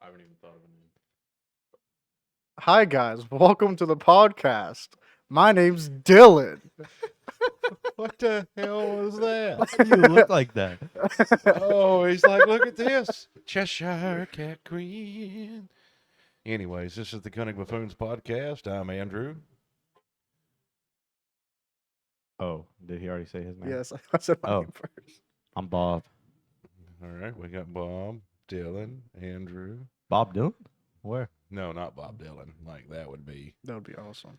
haven't even thought of a name. Hi, guys. Welcome to the podcast. My name's Dylan. What the hell was that? Why do you look like that? Oh, he's like, look at this. Cheshire Cat Queen. Anyways, this is the Cunning Buffoons podcast. I'm Andrew. Oh, did he already say his name? Yes, I said my Oh. name first. I'm Bob. All right, we got Bob, Dylan, Andrew. Bob Dylan? Where? No, not Bob Dylan. Like, that would be, That would be awesome.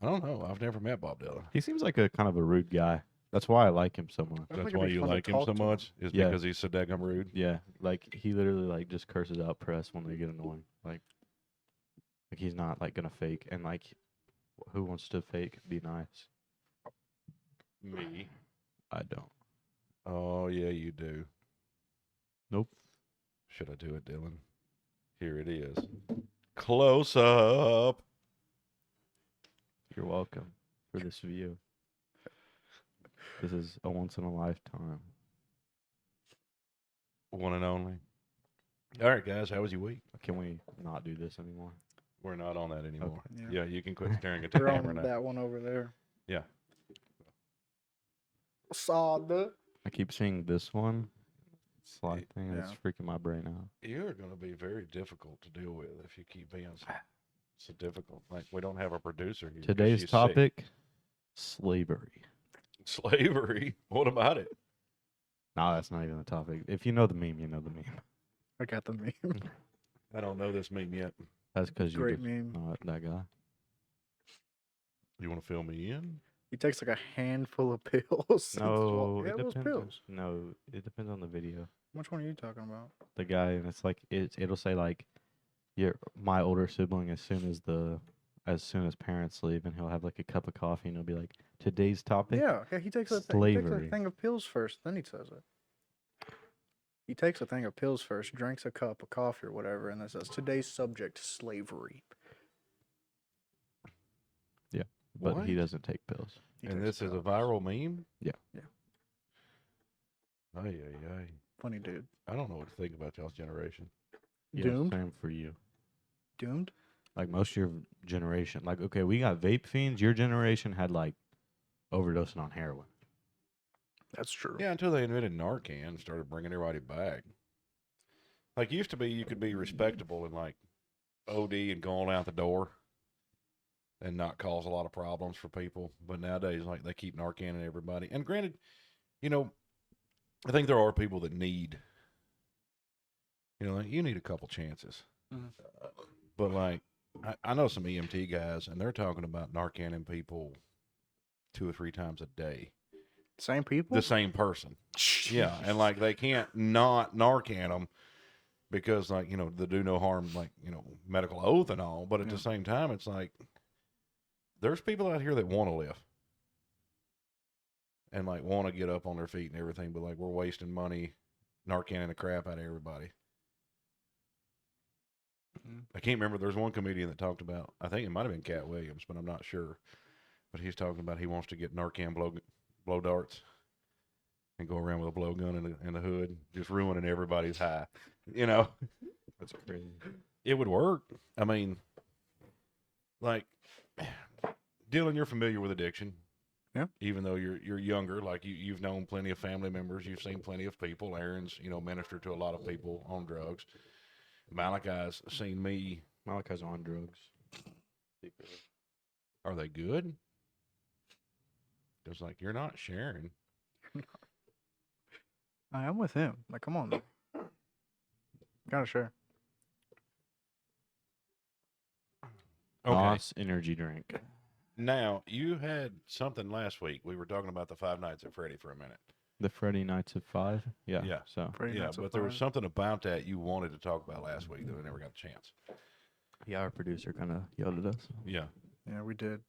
I don't know. I've never met Bob Dylan. He seems like a kind of a rude guy. That's why I like him so much. I feel That's like it'd why be you fun to like him talk so to him. much? Is Yeah. because he's so daggum rude? Yeah, like he literally like just curses out press when they get annoying. Like he's not like gonna fake, and like who wants to fake be nice? Me. I don't. Oh, yeah, you do. Nope. Should I do it, Dylan? Here it is. Close up. You're welcome for this view. This is a once in a lifetime. One and only. All right, guys. How was your week? Can we not do this anymore? We're not on that anymore. Yeah. Yeah, you can quit staring at the We're camera on now. that one over there. Yeah. Saw the. I keep seeing this one slide thing, and it's Yeah. freaking my brain out. You're going to be very difficult to deal with if you keep being so difficult. Like, we don't have a producer here. 'cause Today's she's sick. topic: slavery. Slavery. What about it? No, that's not even the topic. If you know the meme, you know the meme. I got the meme. I don't know this meme yet. That's because you're Great just meme. not that guy. You want to fill me in? He takes like a handful of pills. No, yeah, it it was depends. pills. No, it depends on the video. Which one are you talking about? The guy, and it's like it'll say like, my older sibling as soon as parents leave, and he'll have like a cup of coffee, and he'll be like, today's topic. Yeah, he takes a Slavery. thing of pills first, then he says it. He takes a thing of pills first, drinks a cup of coffee or whatever, and then says, today's subject, slavery. But he What? doesn't take pills. He And takes this is a pills. viral meme? Yeah. Yeah. Ay, ay, ay. Funny dude. I don't know what to think about y'all's generation. Yeah, Doomed? Same for you. Doomed? Like most of your generation. Like, okay, we got vape fiends. Your generation had like overdosing on heroin. That's true. Yeah, until they invented Narcan and started bringing everybody back. Like, used to be you could be respectable and, like, OD and go on out the door and not cause a lot of problems for people. But nowadays, like, they keep Narcan in everybody. And granted, you know, I think there are people that need, you know, like, you need a couple chances. Mhm. But, like, I know some EMT guys, and they're talking about Narcaning people 2 or 3 times a day. Same people? The same person. Yeah, and like they can't not Narcan them because, like, you know, they do no harm, like, you know, medical oath and all. But at Yeah. the same time, it's like there's people out here that want to live and like want to get up on their feet and everything, but like we're wasting money Narcaning the crap out of everybody. Mhm. I can't remember. There's one comedian that talked about. I think it might have been Cat Williams, but I'm not sure. But he's talking about he wants to get Narcan blow darts and go around with a blowgun in the hood, just ruining everybody's high. You know, That's crazy. it would work. I mean, like, Dylan, you're familiar with addiction. Yeah. Even though you're younger, like you've known plenty of family members, you've seen plenty of people. Aaron's, you know, ministered to a lot of people on drugs. Malachi's seen me. Malachi's on drugs. Are they good? It's like you're not sharing. I am with him. Like, come on. Gotta share. Okay. Moss energy drink. Now, you had something last week. We were talking about the Five Nights at Freddy for a minute. The Friday nights at 5. Yeah. Yeah. So Pretty Yeah, not so but there was far. something about that you wanted to talk about last week that we never got a chance. yeah, our producer kind of yelled at us. Yeah. Yeah, we did.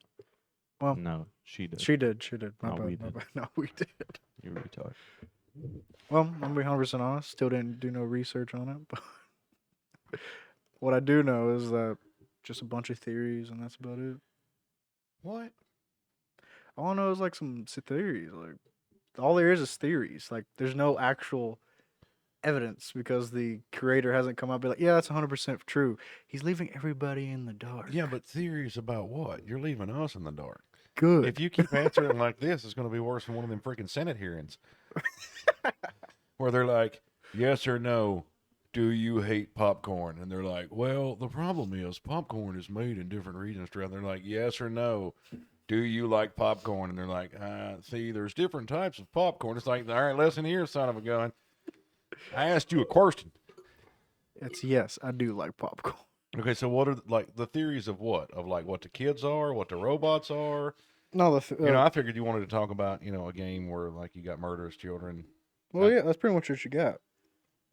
Well, No, she did. She did. My No, bad, we my did. bad. No, we did. You retard. Well, I'm gonna be 100% honest. Still didn't do no research on it, but what I do know is that just a bunch of theories, and that's about it. What? All I know is like some theories. Like all there is theories. Like there's no actual evidence because the creator hasn't come out and be like, yeah, that's 100% true. He's leaving everybody in the dark. Yeah, but theories about what? You're leaving us in the dark. Good. If you keep answering like this, it's going to be worse than one of them freaking Senate hearings where they're like, yes or no, do you hate popcorn? And they're like, well, the problem is popcorn is made in different regions. They're like, yes or no, do you like popcorn? And they're like, see, there's different types of popcorn. It's like, all right, listen here, son of a gun. I asked you a question. It's yes, I do like popcorn. Okay, so what are like the theories of what? Of like what the kids are, what the robots are? No, I figured you wanted to talk about, a game where like you got murderous children. well, yeah, that's pretty much what you got.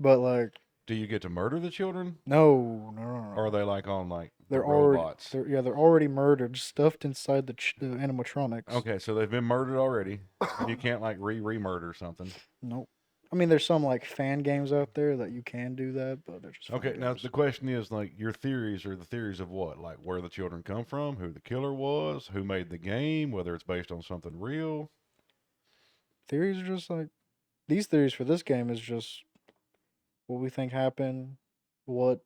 But like, Do you get to murder the children? no. Or are they like on like the They're already, robots? they're already murdered, stuffed inside the animatronics. Okay, so they've been murdered already. You can't like re-murder something. Nope. I mean, there's some like fan games out there that you can do that, but they're just fan Okay, now games. the question is like your theories are the theories of what? Like where the children come from, who the killer was, who made the game, whether it's based on something real. Theories are just like these theories for this game is just what we think happened, what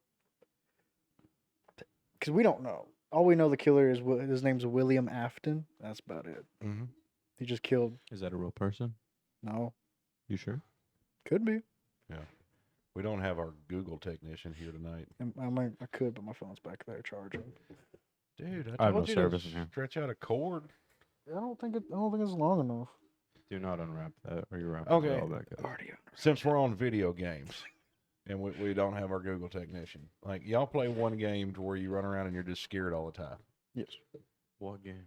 because we don't know. All we know the killer is his name's William Afton. That's about it. Mm-hmm. He just killed. Is that a real person? No, You sure? could be. We don't have our Google technician here tonight. I could, but my phone's back there charging. Dude, I have told no you service to in here. stretch out a cord. I don't think it's long enough. Do not unwrap that, or you're wrapping Okay. it all back up. Already. Since we're on video games and we don't have our Google technician, like y'all play one game to where you run around and you're just scared all the time, Yes. What game?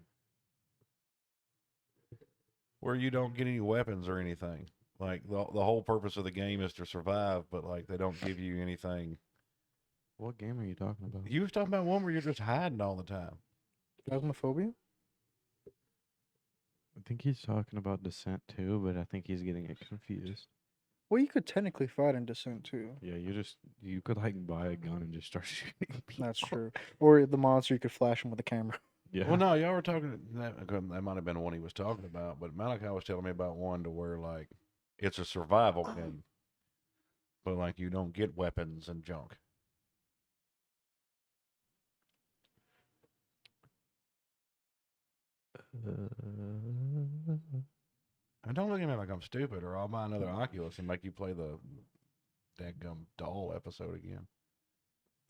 where you don't get any weapons or anything. Like the whole purpose of the game is to survive, but like they don't give you anything. What game are you talking about? You was talking about one where you're just hiding all the time. Phasmophobia? I think he's talking about Descent too, but I think he's getting it confused. Well, you could technically fight in Descent too. Yeah, you could like buy a gun and just start shooting people. That's true. Or the monster, you could flash him with a camera. Yeah. Well, no, y'all were talking. That might have been the one he was talking about, but Malachi was telling me about one to where like it's a survival game, but like you don't get weapons and junk. And don't look at me like I'm stupid, or I'll buy another Oculus and make you play the dadgum doll episode again.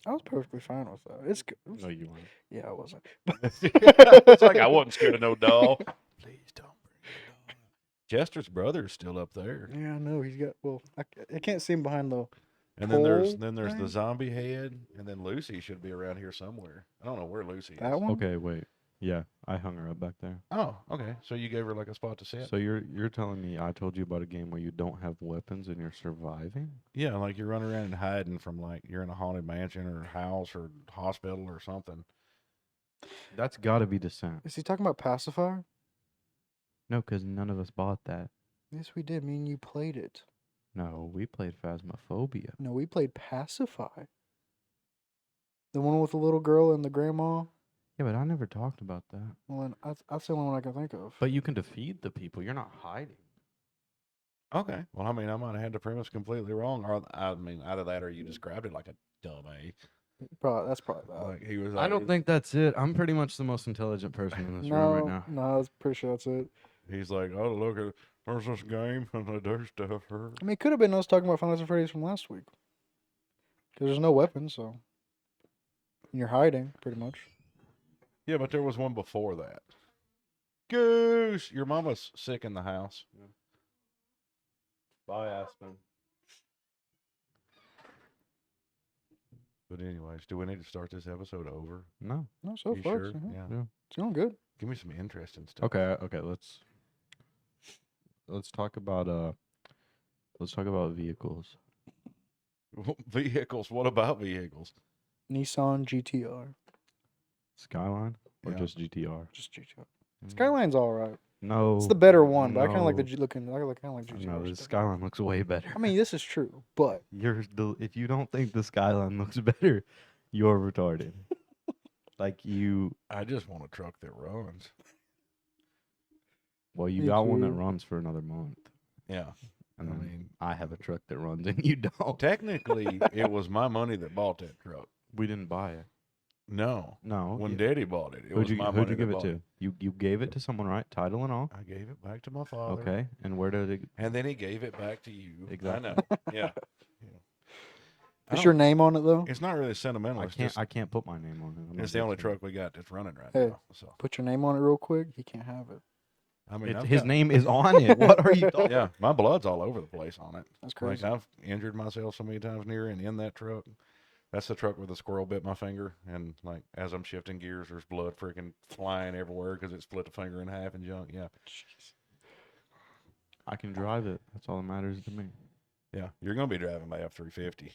I was perfectly fine with that. It's good. No, you weren't. Yeah, I wasn't. It's like I wasn't scared of no doll. Please don't bring the doll. Chester's brother's still up there. Yeah, I know. He's got. Well, I can't see him behind the. And then there's Pole the thing? zombie head, and then Lucy should be around here somewhere. I don't know where Lucy is. That one. Okay, wait. Yeah, I hung her up back there. Oh, okay. So you gave her like a spot to sit. So you're telling me I told you about a game where you don't have weapons and you're surviving? Yeah, like you're running around and hiding from like you're in a haunted mansion or house or hospital or something. That's got to be Descent. Is he talking about Pacifier? No, because none of us bought that. Yes, we did. Me and you played it. No, we played Phasmophobia. No, we played Pacify. The one with the little girl and the grandma. Yeah, but I never talked about that. Well, then that's the only one I can think of. But you can defeat the people. You're not hiding. Okay. Well, I mean, I might have had the premise completely wrong, or I mean, either that or you described it like a dummy. That's probably that. Like he was. I don't think that's it. I'm pretty much the most intelligent person in this room right now. No, I was pretty sure that's it. He's like, oh look, there's this game and there's stuff. I mean, it could have been us talking about Final Fantasy Freddy's from last week. Because there's no weapons, so. And you're hiding, pretty much. Yeah, but there was one before that. Goose, your mama's sick in the house. Bye, Aspen. But anyways, do we need to start this episode over? No. No, so You far, sure? it's, Yeah. Yeah. it's going good. Give me some interesting stuff. Okay. Let's talk about vehicles. Vehicles. What about vehicles? Nissan GTR. Skyline or Yeah. just GTR? Just GTR. Mm. Skyline's alright. No. It's the better one, but I kind of like the no. looking. I kind of like GTR. No, the stuff. Skyline looks way better. I mean, this is true, but If you don't think the Skyline looks better, you're retarded. Like you, I just want a truck that runs. well, you Me got one that too. runs for another month. Yeah. And I then mean, I have a truck that runs and you don't. technically, it was my money that bought that truck. We didn't buy it. No, No. when Daddy bought it, it was my Who'd money you give that it bought to? You gave it to someone, right? Title and all. I gave it back to my father. Okay. And where did it? And then he gave it back to you. Exactly. I know. Yeah. I Is your don't- name on it though? It's not really sentimental. I can't put my name on it. I'm It's not the only gonna say truck we got that's running right Hey. now. So Put your name on it real quick. He can't have it. I mean, it. I've His got- name is on it. What are you talking? Yeah, my blood's all over the place on it. That's crazy. Like I've injured myself so many times near and in that truck. That's the truck where the squirrel bit my finger, and like as I'm shifting gears, there's blood freaking flying everywhere because it split the finger in half and junk. Yeah, I can drive it. That's all that matters to me. yeah, you're gonna be driving my F-350.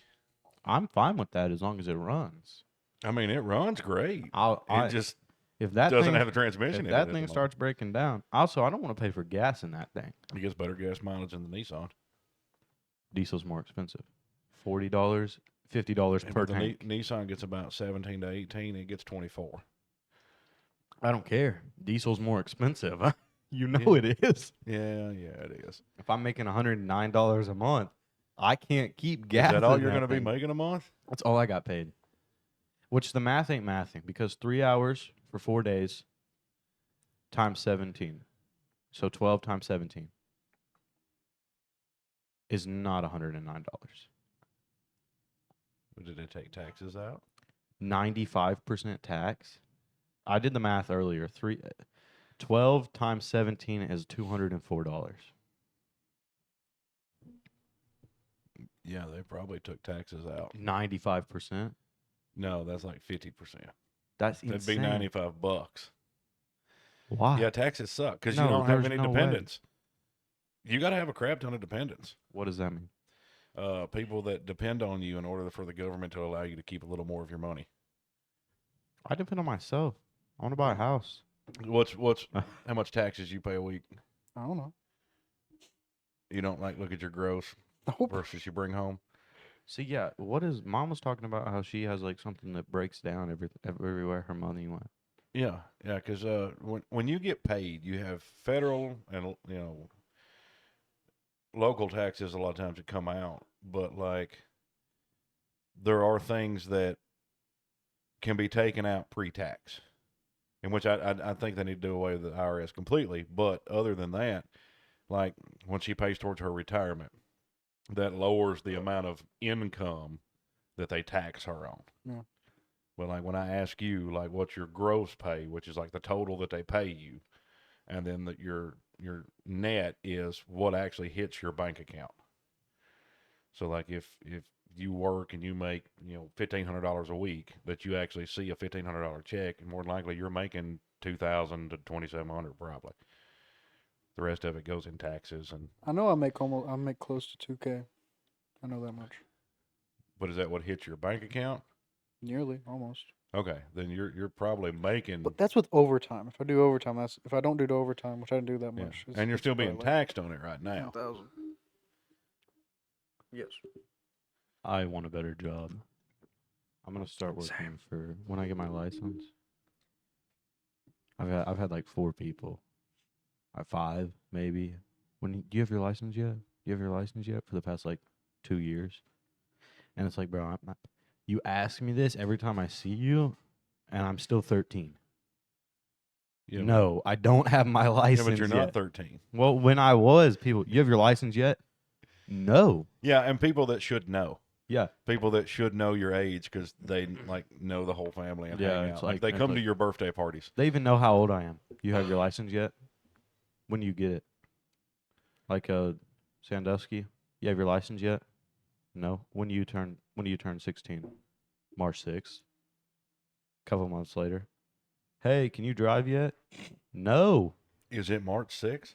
I'm fine with that as long as it runs. I mean, it runs great. I It just if that doesn't thing, have a transmission. if in that it at the thing moment. starts breaking down. Also, I don't want to pay for gas in that thing. it gets better gas mileage than the Nissan. Diesel's more expensive. $40, $50 And per but the tank. Nissan gets about 17 to 18. It gets 24. I don't care. Diesel's more expensive. You know Yeah. it is. Yeah, it is. If I'm making $109 a month, I can't keep gas. Is that all in you're that going to be thing. making a month? That's all I got paid. Which the math ain't mathing because 3 hours for 4 days times 17. So 12 times 17 is not $109. Did they take taxes out? 95% tax. I did the math earlier. 12 times 17 is $204. Yeah, they probably took taxes out. 95%. No, that's like 50%. That's That'd insane. be $95. Why? Yeah, taxes suck because you No, don't have there's any no way. dependents. You got to have a crap ton of dependents. What does that mean? People that depend on you in order for the government to allow you to keep a little more of your money. I depend on myself. I want to buy a house. What's how much taxes you pay a week? I don't know. You don't like look at your gross Nope. versus you bring home. See, yeah, what is Mom was talking about how she has like something that breaks down everywhere her money went. Yeah, because when you get paid, you have federal and local taxes a lot of times that come out, but like there are things that can be taken out pre-tax, in which I think they need to do away with the IRS completely. But other than that, like when she pays towards her retirement, that lowers the amount of income that they tax her on. Yeah. But like when I ask you, like, what's your gross pay, which is like the total that they pay you, and then your net is what actually hits your bank account. So like if you work and you make $1,500 a week, that you actually see a $1,500 check, and more than likely you're making $2,000 to $2,700 probably. The rest of it goes in taxes and. I know I make close to 2K. I know that much. But is that what hits your bank account? Nearly, almost. Okay, then you're probably making. But that's with overtime. If I do overtime, if I don't do the overtime, which I didn't do that Yeah. much. And you're still being probably taxed on it right now. 10,000. Yes. I want a better job. I'm gonna start working for when I get my license. I've had like 4 people, 5 maybe. Do you have your license yet? Do you have your license yet for the past like 2 years? And it's like, bro, you ask me this every time I see you, and I'm still 13. Yeah, No, I don't have my yeah, license but you're yet. not 13. Well, when I was, people, you have your license yet? No. Yeah, and people that should know. Yeah. People that should know your age because they like know the whole family and Yeah, hang it's out. Like like- they it's come to like- your birthday parties. They even know how old I am. You have your license yet? When do you get it? Like Sandusky, you have your license yet? No. When do you turn 16? March 6th. Couple months later. Hey, can you drive yet? No. Is it March 6th?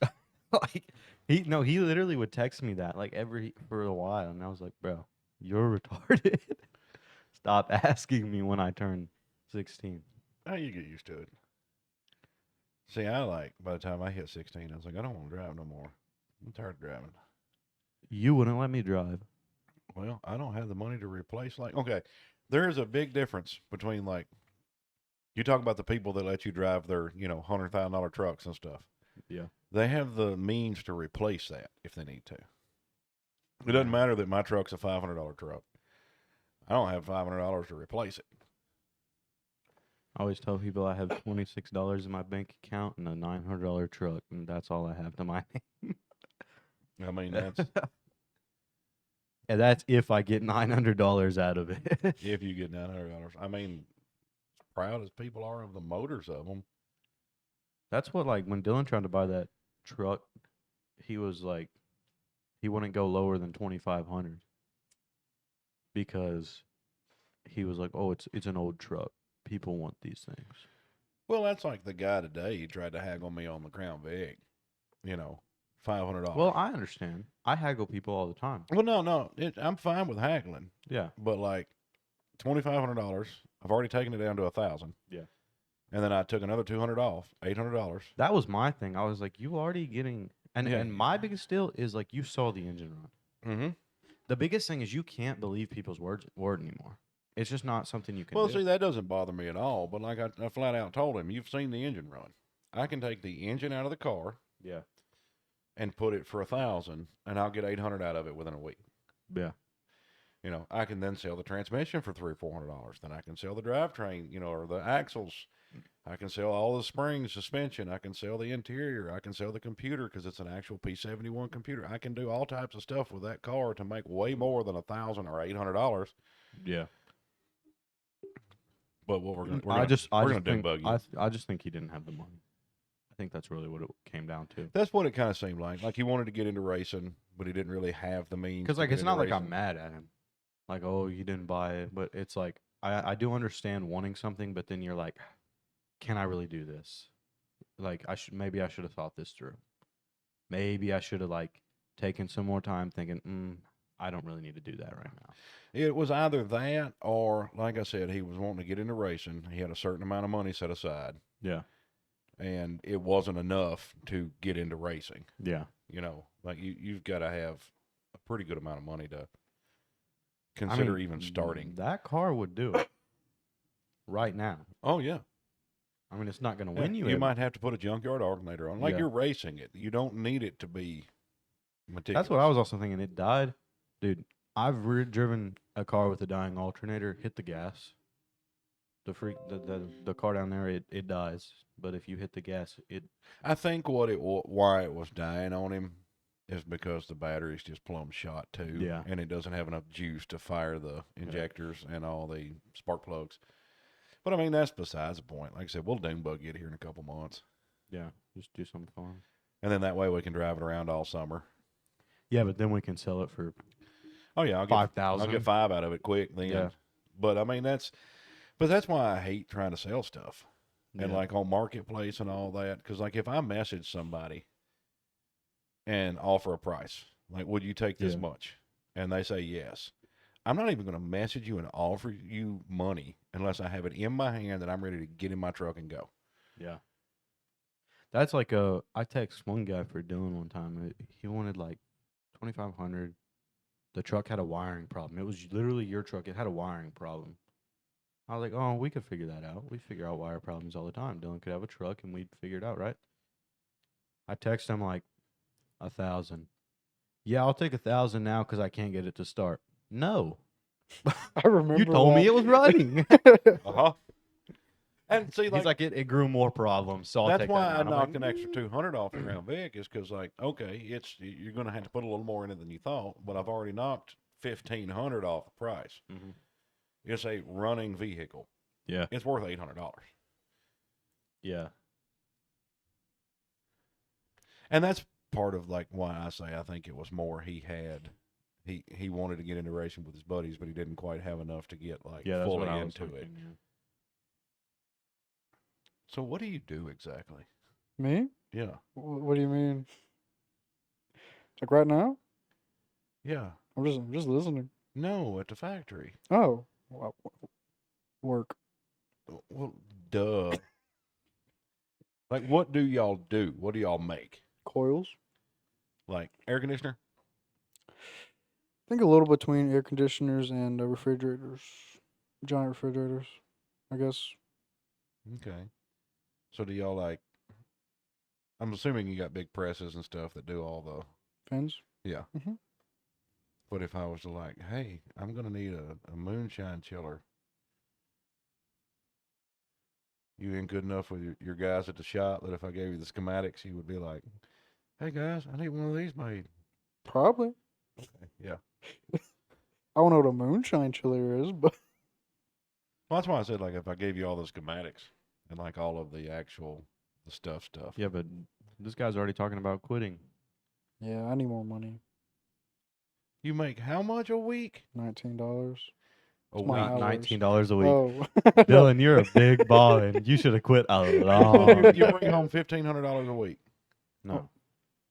Like he literally would text me that like for a while, and I was like, bro, you're retarded. Stop asking me when I turn 16. Oh, you get used to it. See, by the time I hit 16, I was like, I don't want to drive no more. I'm tired of driving. You wouldn't let me drive. Well, I don't have the money to replace. Okay, there is a big difference between you talk about the people that let you drive their $100,000 trucks and stuff. Yeah. They have the means to replace that if they need to. It doesn't matter that my truck's a $500 truck. I don't have $500 to replace it. I always tell people I have $26 in my bank account and a $900 truck, and that's all I have to my name. I mean, that's And that's if I get $900 out of it. if you get $900. I mean, as proud as people are of the motors of them. That's what, like, when Dylan tried to buy that truck, he was like, he wouldn't go lower than 2,500 because he was like, oh, it's an old truck. People want these things. Well, that's like the guy today. He tried to haggle me on the Crown Vic. You know, $500. Well, I understand. I haggle people all the time. Well, no, I'm fine with haggling, Yeah. but like $2,500. I've already taken it down to $1,000. Yeah. And then I took another $200 off, $800. That was my thing. I was like, you already getting, and Yeah. and my biggest deal is like, you saw the engine run. Mm-hmm. The biggest thing is you can't believe people's word anymore. It's just not something you can Well, do. see, that doesn't bother me at all. But like I flat out told him, you've seen the engine run. I can take the engine out of the car Yeah. and put it for $1,000, and I'll get $800 out of it within a week. Yeah. You know, I can then sell the transmission for $300 or $400. Then I can sell the drivetrain, or the axles. I can sell all the springs, suspension. I can sell the interior. I can sell the computer because it's an actual P71 computer. I can do all types of stuff with that car to make way more than $1,000 or $800. Yeah. But what we're gonna ding bug you. I just think he didn't have the money. I think that's really what it came down to. That's what it kind of seemed like. Like he wanted to get into racing, but he didn't really have the means. Because to like get it's into not like racing. I'm mad at him. Like, oh, you didn't buy it, but it's like I do understand wanting something, but then you're like, can I really do this? Like maybe I should have thought this through. Maybe I should have like taken some more time thinking, I don't really need to do that right now. It was either that or, like I said, he was wanting to get into racing. He had a certain amount of money set aside. Yeah. And it wasn't enough to get into racing. Yeah. You know, like you've got to have a pretty good amount of money to consider even starting. That car would do it right now. Oh, yeah. I mean, it's not going to win you. You might have to put a junkyard alternator on. Like you're racing it. You don't need it to be meticulous. That's what I was also thinking. It died. Dude, I've driven a car with a dying alternator, hit the gas. The car down there, it dies. But if you hit the gas, I think why it was dying on him is because the battery's just plumb shot too. Yeah. And it doesn't have enough juice to fire the injectors and all the spark plugs. But I mean, that's besides the point. Like I said, we'll dune bug it here in a couple months. Yeah, just do something fun. And then that way we can drive it around all summer. Yeah, but then we can sell it for Oh yeah, I'll $5,000. get $5 out of it quick then. Yeah. But I mean that's why I hate trying to sell stuff. And like on Marketplace and all that, because like if I message somebody and offer a price, like would you take this much? And they say yes. I'm not even going to message you and offer you money unless I have it in my hand that I'm ready to get in my truck and go. Yeah. That's like I text one guy for Dylan one time. He wanted like $2,500. The truck had a wiring problem. It was literally your truck. It had a wiring problem. I was like, oh, we could figure that out. We figure out wire problems all the time. Dylan could have a truck and we'd figure it out, right? I text him like 1,000. Yeah, I'll take 1,000 now because I can't get it to start. No. I remember You told me that. it was running. Uh-huh. And see, He's like, it grew more problems, so I'll that's take why that I now. I'm knocked like, an extra 200 off the Crown Vic is because, like, okay, you're going to have to put a little more in it than you thought, but I've already knocked 1,500 off the price. Mhm. It's a running vehicle. Yeah. It's worth $800. Yeah. And that's part of like why I say I think it was more he wanted to get into racing with his buddies, but he didn't quite have enough to get like Yeah, that's fully what I was into it. thinking, yeah. So what do you do exactly? Me? Yeah. What do you mean? Like right now? Yeah. I'm just listening. No, at the factory. Oh, work. Well, duh. Like, what do y'all do? What do y'all make? Coils. Like air conditioner? I think a little between air conditioners and refrigerators, giant refrigerators, I guess. Okay. So do y'all like? I'm assuming you got big presses and stuff that do all the. Fans. Yeah. Mhm. But if I was to like, hey, I'm gonna need a moonshine chiller. You ain't good enough with your guys at the shop that if I gave you the schematics, you would be like, hey guys, I need one of these made. Probably. Yeah. I don't know what a moonshine chiller is, but Well, that's why I said like if I gave you all the schematics and like all of the actual the stuff. Yeah, but this guy's already talking about quitting. yeah, I need more money. You make how much a week? $19. A my week. hours. $19 a week. Oh, Dylan, you're a big baller, and you should have quit a long You time. bring home $1,500 a week. No.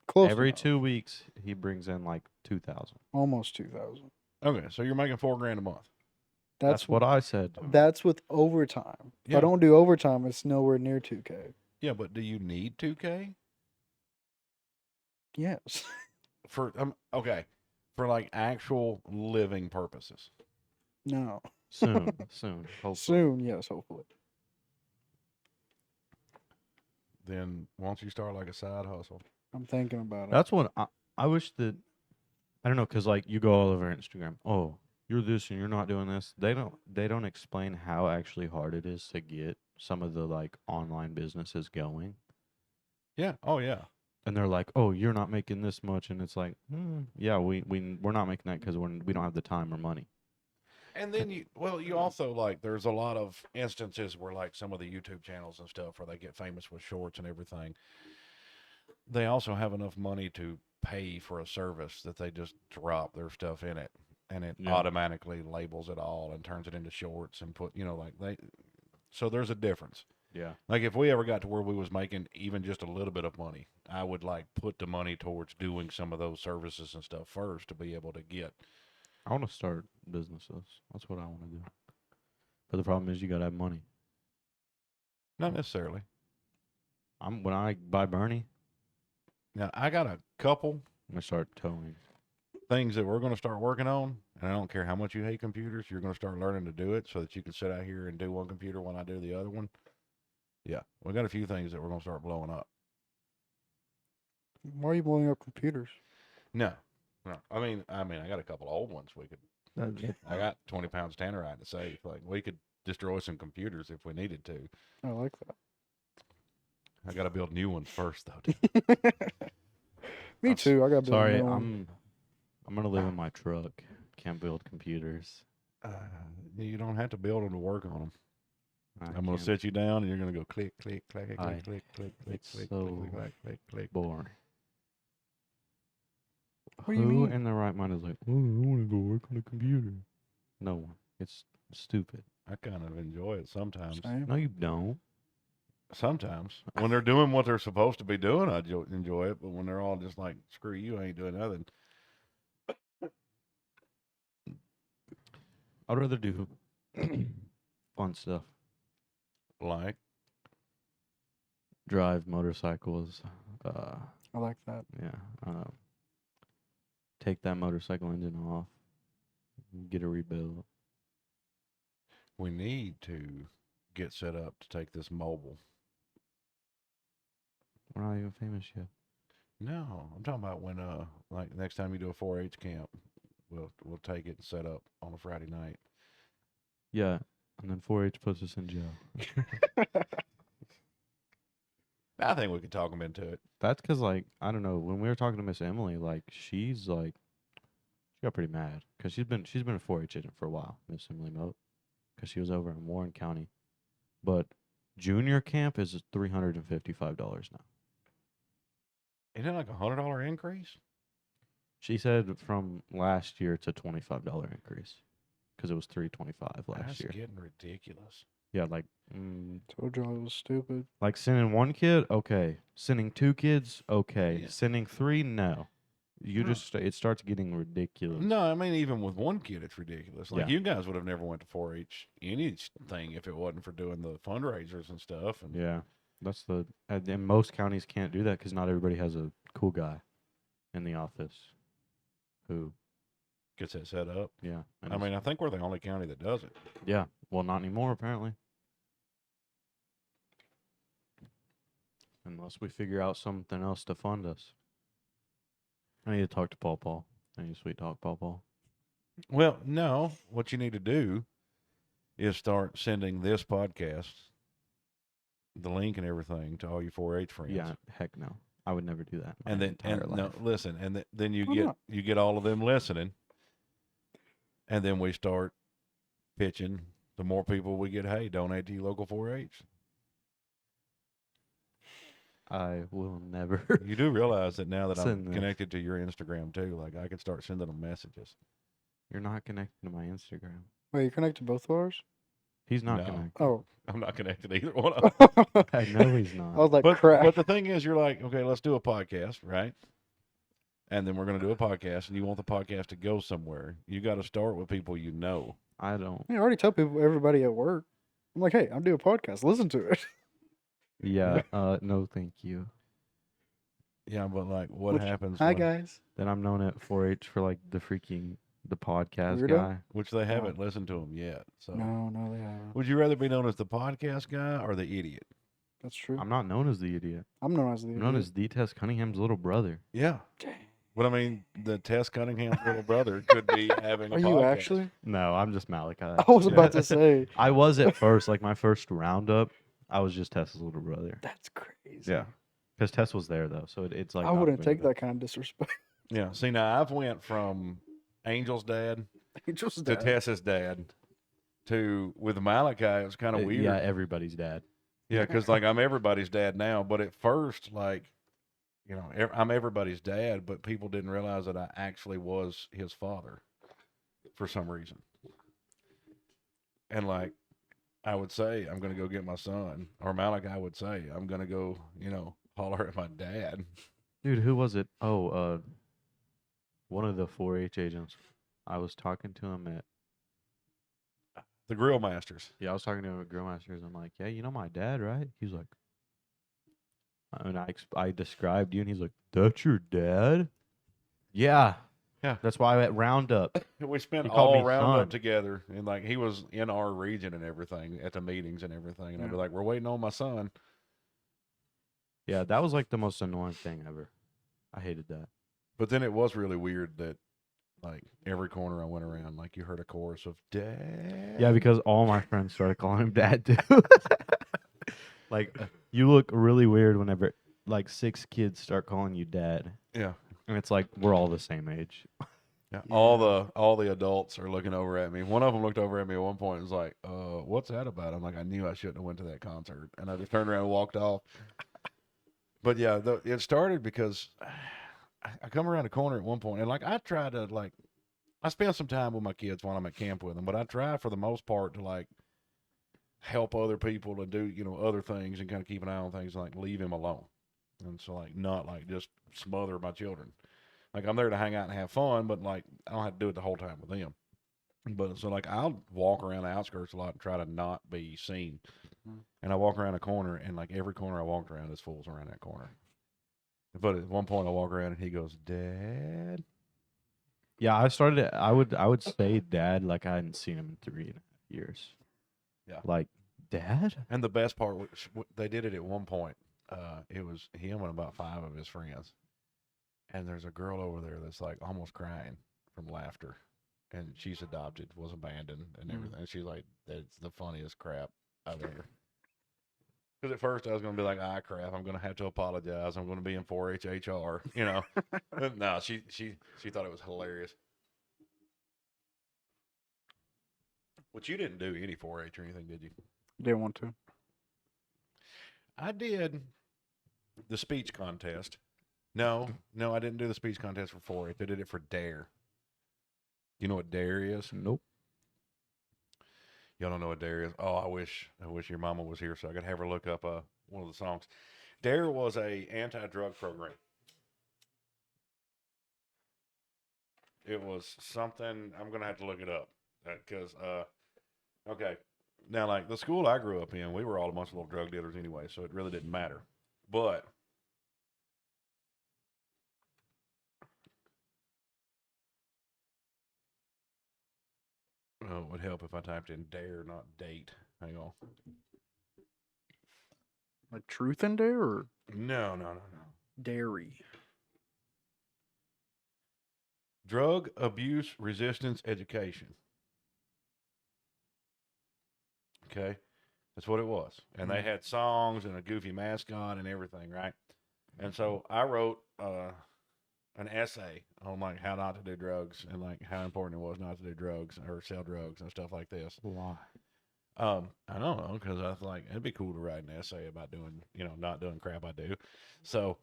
close. Every enough. 2 weeks, he brings in like 2,000. Almost 2,000. Okay, so you're making $4,000 a month. That's what I said. to him. That's with overtime. If Yeah. I don't do overtime, it's nowhere near 2K. Yeah, but do you need 2K Yes. for okay, for like actual living purposes? No. soon. Hopefully. Soon, yes, hopefully. Then once you start like a side hustle, I'm thinking about it. That's what I wish that. I don't know, cause like you go all over Instagram. Oh, you're this and you're not doing this. They don't explain how actually hard it is to get some of the like online businesses going. yeah, oh yeah, And they're like, oh, you're not making this much, and it's like, yeah, we're not making that because we don't have the time or money. and then you also like there's a lot of instances where like some of the YouTube channels and stuff where they get famous with shorts and everything. They also have enough money to pay for a service that they just drop their stuff in it, and it Yeah. automatically labels it all and turns it into shorts and put like they. So there's a difference. Yeah. Like if we ever got to where we was making even just a little bit of money, I would like put the money towards doing some of those services and stuff first to be able to get. I want to start businesses. That's what I want to do. But the problem is you gotta have money. Not necessarily. When I buy Bernie, Now I got a couple I'm gonna start towing. things that we're going to start working on, and I don't care how much you hate computers, you're going to start learning to do it so that you can sit out here and do one computer when I do the other one. Yeah, we got a few things that we're going to start blowing up. Why are you blowing up computers? No. I mean, I got a couple old ones we could. I got 20 pounds of tannerite in the safe. Like we could destroy some computers if we needed to. I like that. I got to build new ones first, though. Dude. Me too. I got. Sorry, I'm gonna live in my truck. Can't build computers. You don't have to build them to work on them. I'm going can't. to sit you down, and you're going to go click, click, click, click, Aye. click, click, click, It's click, so click, click, click, click. Boring. What do you Who mean? in their right mind is like, oh, I want to go work on a computer? No one. It's stupid. I kind of enjoy it sometimes. Same. No, you don't. Sometimes when they're doing what they're supposed to be doing, I enjoy it. But when they're all just like, "Screw you, I ain't doing nothing." I'd rather do fun stuff. Like, Drive motorcycles. I like that. Yeah. Take that motorcycle engine off. Get a rebuild. we need to get set up to take this mobile. We're not even famous yet. No, I'm talking about when like next time you do a 4-H camp, we'll take it and set up on a Friday night. Yeah. And then 4-H puts us in jail. I think we could talk them into it. That's because, like, I don't know. When we were talking to Miss Emily, like, she got pretty mad because she's been a 4-H agent for a while, Miss Emily Moat, because she was over in Warren County. But junior camp is $355 now. Isn't it like $100 increase? She said from last year to $25 increase because it was $325 last That's year. getting ridiculous. Yeah, like, Told you I was stupid. like sending one kid, okay. Sending 2 kids, okay. Yeah. Sending 3, no. You No. just it starts getting ridiculous. No, I mean even with one kid, it's ridiculous. Like Yeah. you guys would have never went to 4-H anything if it wasn't for doing the fundraisers and stuff. And Yeah, that's and most counties can't do that because not everybody has a cool guy in the office who, gets that set up. yeah. And I mean, I think we're the only county that does it. yeah, well, not anymore apparently. Unless we figure out something else to fund us. I need to talk to Paul. I need to sweet talk Paul. Well, no. What you need to do is start sending this podcast, the link and everything, to all your 4-H friends. Yeah, heck no. I would never do that. My And then, entire and life. no, listen, and then Why not? you get all of them listening, and then we start pitching. The more people we get, hey, donate to your local 4-H. I will never. You do realize that now that I'm Send this. connected to your Instagram too, like I can start sending them messages. You're not connected to my Instagram. Wait, you connected to both of ours? He's not No. connected. Oh. I'm not connected to either one of them. I know he's I not. was like, But crap. the thing is, you're like, okay, let's do a podcast, right? And then we're going to do a podcast, and you want the podcast to go somewhere. You got to start with people you know. I don't. I already tell people, everybody at work. I'm like, hey, I'm doing a podcast. Listen to it. Yeah. No, thank you. Yeah, but like, what Which- happens? Hi, when- guys. Then I'm known at 4-H for like the podcast Weirdo? guy. Which they haven't listened to them yet. So, No, they haven't. would you rather be known as the podcast guy or the idiot? That's true. I'm not known as the idiot. I'm known as the I'm known as D. Tess Cunningham's little brother. Yeah. Dang. But I mean, the Tess Cunningham's little brother could be having a Are podcast. you actually? No, I'm just Malachi. I was about to say. I was at first, like my first roundup, I was just Tess's little brother. That's crazy. Yeah. Because Tess was there though, so it's like I not wouldn't fair take to- that kind of disrespect. Yeah. See, now I've went from Angel's dad Angel's to dad. Tess's dad to with Malachi. It was kind of weird. Yeah, everybody's dad. Yeah, because like I'm everybody's dad now, but at first, like, you know, I'm everybody's dad, but people didn't realize that I actually was his father for some reason. And like, I would say, I'm going to go get my son, or Malachi would say, I'm going to go, you know, holler at my dad. Dude, who was it? Oh, one of the 4-H agents. I was talking to him at The Grill Masters. I was talking to him at Grill Masters. I'm like, yeah, you know my dad, right? He's like, and I described you, and he's like, that's your dad? Yeah. Yeah. That's why I at Roundup. We spent He called all me Roundup son. together, and like he was in our region and everything at the meetings and everything. And I'd be Yeah. like, we're waiting on my son. Yeah, that was like the most annoying thing ever. I hated that. But then it was really weird that, like, every corner I went around, like, you heard a chorus of "Dad." Yeah, because all my friends started calling him dad too. Like, you look really weird whenever like 6 kids start calling you dad, Yeah, and it's like we're all the same age. yeah. All the adults are looking over at me. One of them looked over at me at one point and was like, what's that about?" I'm like, I knew I shouldn't have went to that concert, and I just turned around and walked off. But yeah, it started because I come around a corner at one point, and like I try to like, I spend some time with my kids while I'm at camp with them, but I try for the most part to like help other people and do, you know, other things and kind of keep an eye on things and like leave him alone. And so like not like just smother my children. Like I'm there to hang out and have fun, but like I don't have to do it the whole time with them. But so like I'll walk around the outskirts a lot and try to not be seen. And I walk around a corner, and like every corner I walked around, this fool's around that corner. But at one point I walk around and he goes, "Dad." Yeah, I would say dad like I hadn't seen him in 3.5 years. Yeah. Like, dad? And the best part was they did it at one point. It was him and about 5 of his friends. And there's a girl over there that's like almost crying from laughter. And she's adopted, was abandoned and everything. And she's like, "That's the funniest crap I've ever." Because at first I was going to be like, crap, I'm going to have to apologize. I'm going to be in 4-H HR, you know. But no, she thought it was hilarious. But you didn't do any 4-H or anything, did you? Didn't want to. I did the speech contest. No, I didn't do the speech contest for 4-H. I did it for DARE. You know what DARE is? Nope. Y'all don't know what DARE is? Oh, I wish your mama was here so I could have her look up one of the songs. DARE was a anti-drug program. It was something, I'm going to have to look it up. Because, okay. Now, like, the school I grew up in, we were all a bunch of little drug dealers anyway, so it really didn't matter. But it would help if I typed in DARE, not date. Hang on. Like truth and dare or No. dairy? Drug Abuse Resistance Education. Okay, that's what it was, and they had songs and a goofy mascot and everything, right? And so I wrote an essay on like how not to do drugs and like how important it was not to do drugs or sell drugs and stuff like this. Why? I don't know, because I was like, it'd be cool to write an essay about doing, not doing crap I do. So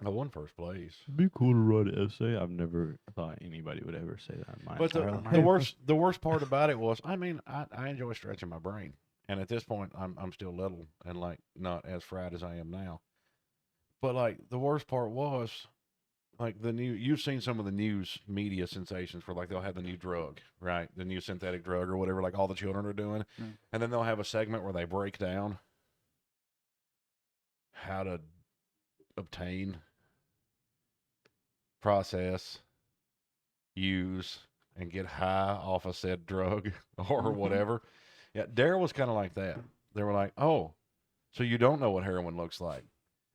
I won first place. It'd be cool to write an essay. I've never thought anybody would ever say that in my But entire the life. worst part about it was, I mean, I enjoy stretching my brain, and at this point, I'm still little and like not as fried as I am now. But like the worst part was, like you've seen some of the news media sensations where like they'll have the new drug, right? The new synthetic drug or whatever, like all the children are doing. And then they'll have a segment where they break down how to obtain, process, use, and get high off a said drug or whatever. Yeah, Daryl was kind of like that. They were like, oh, so you don't know what heroin looks like.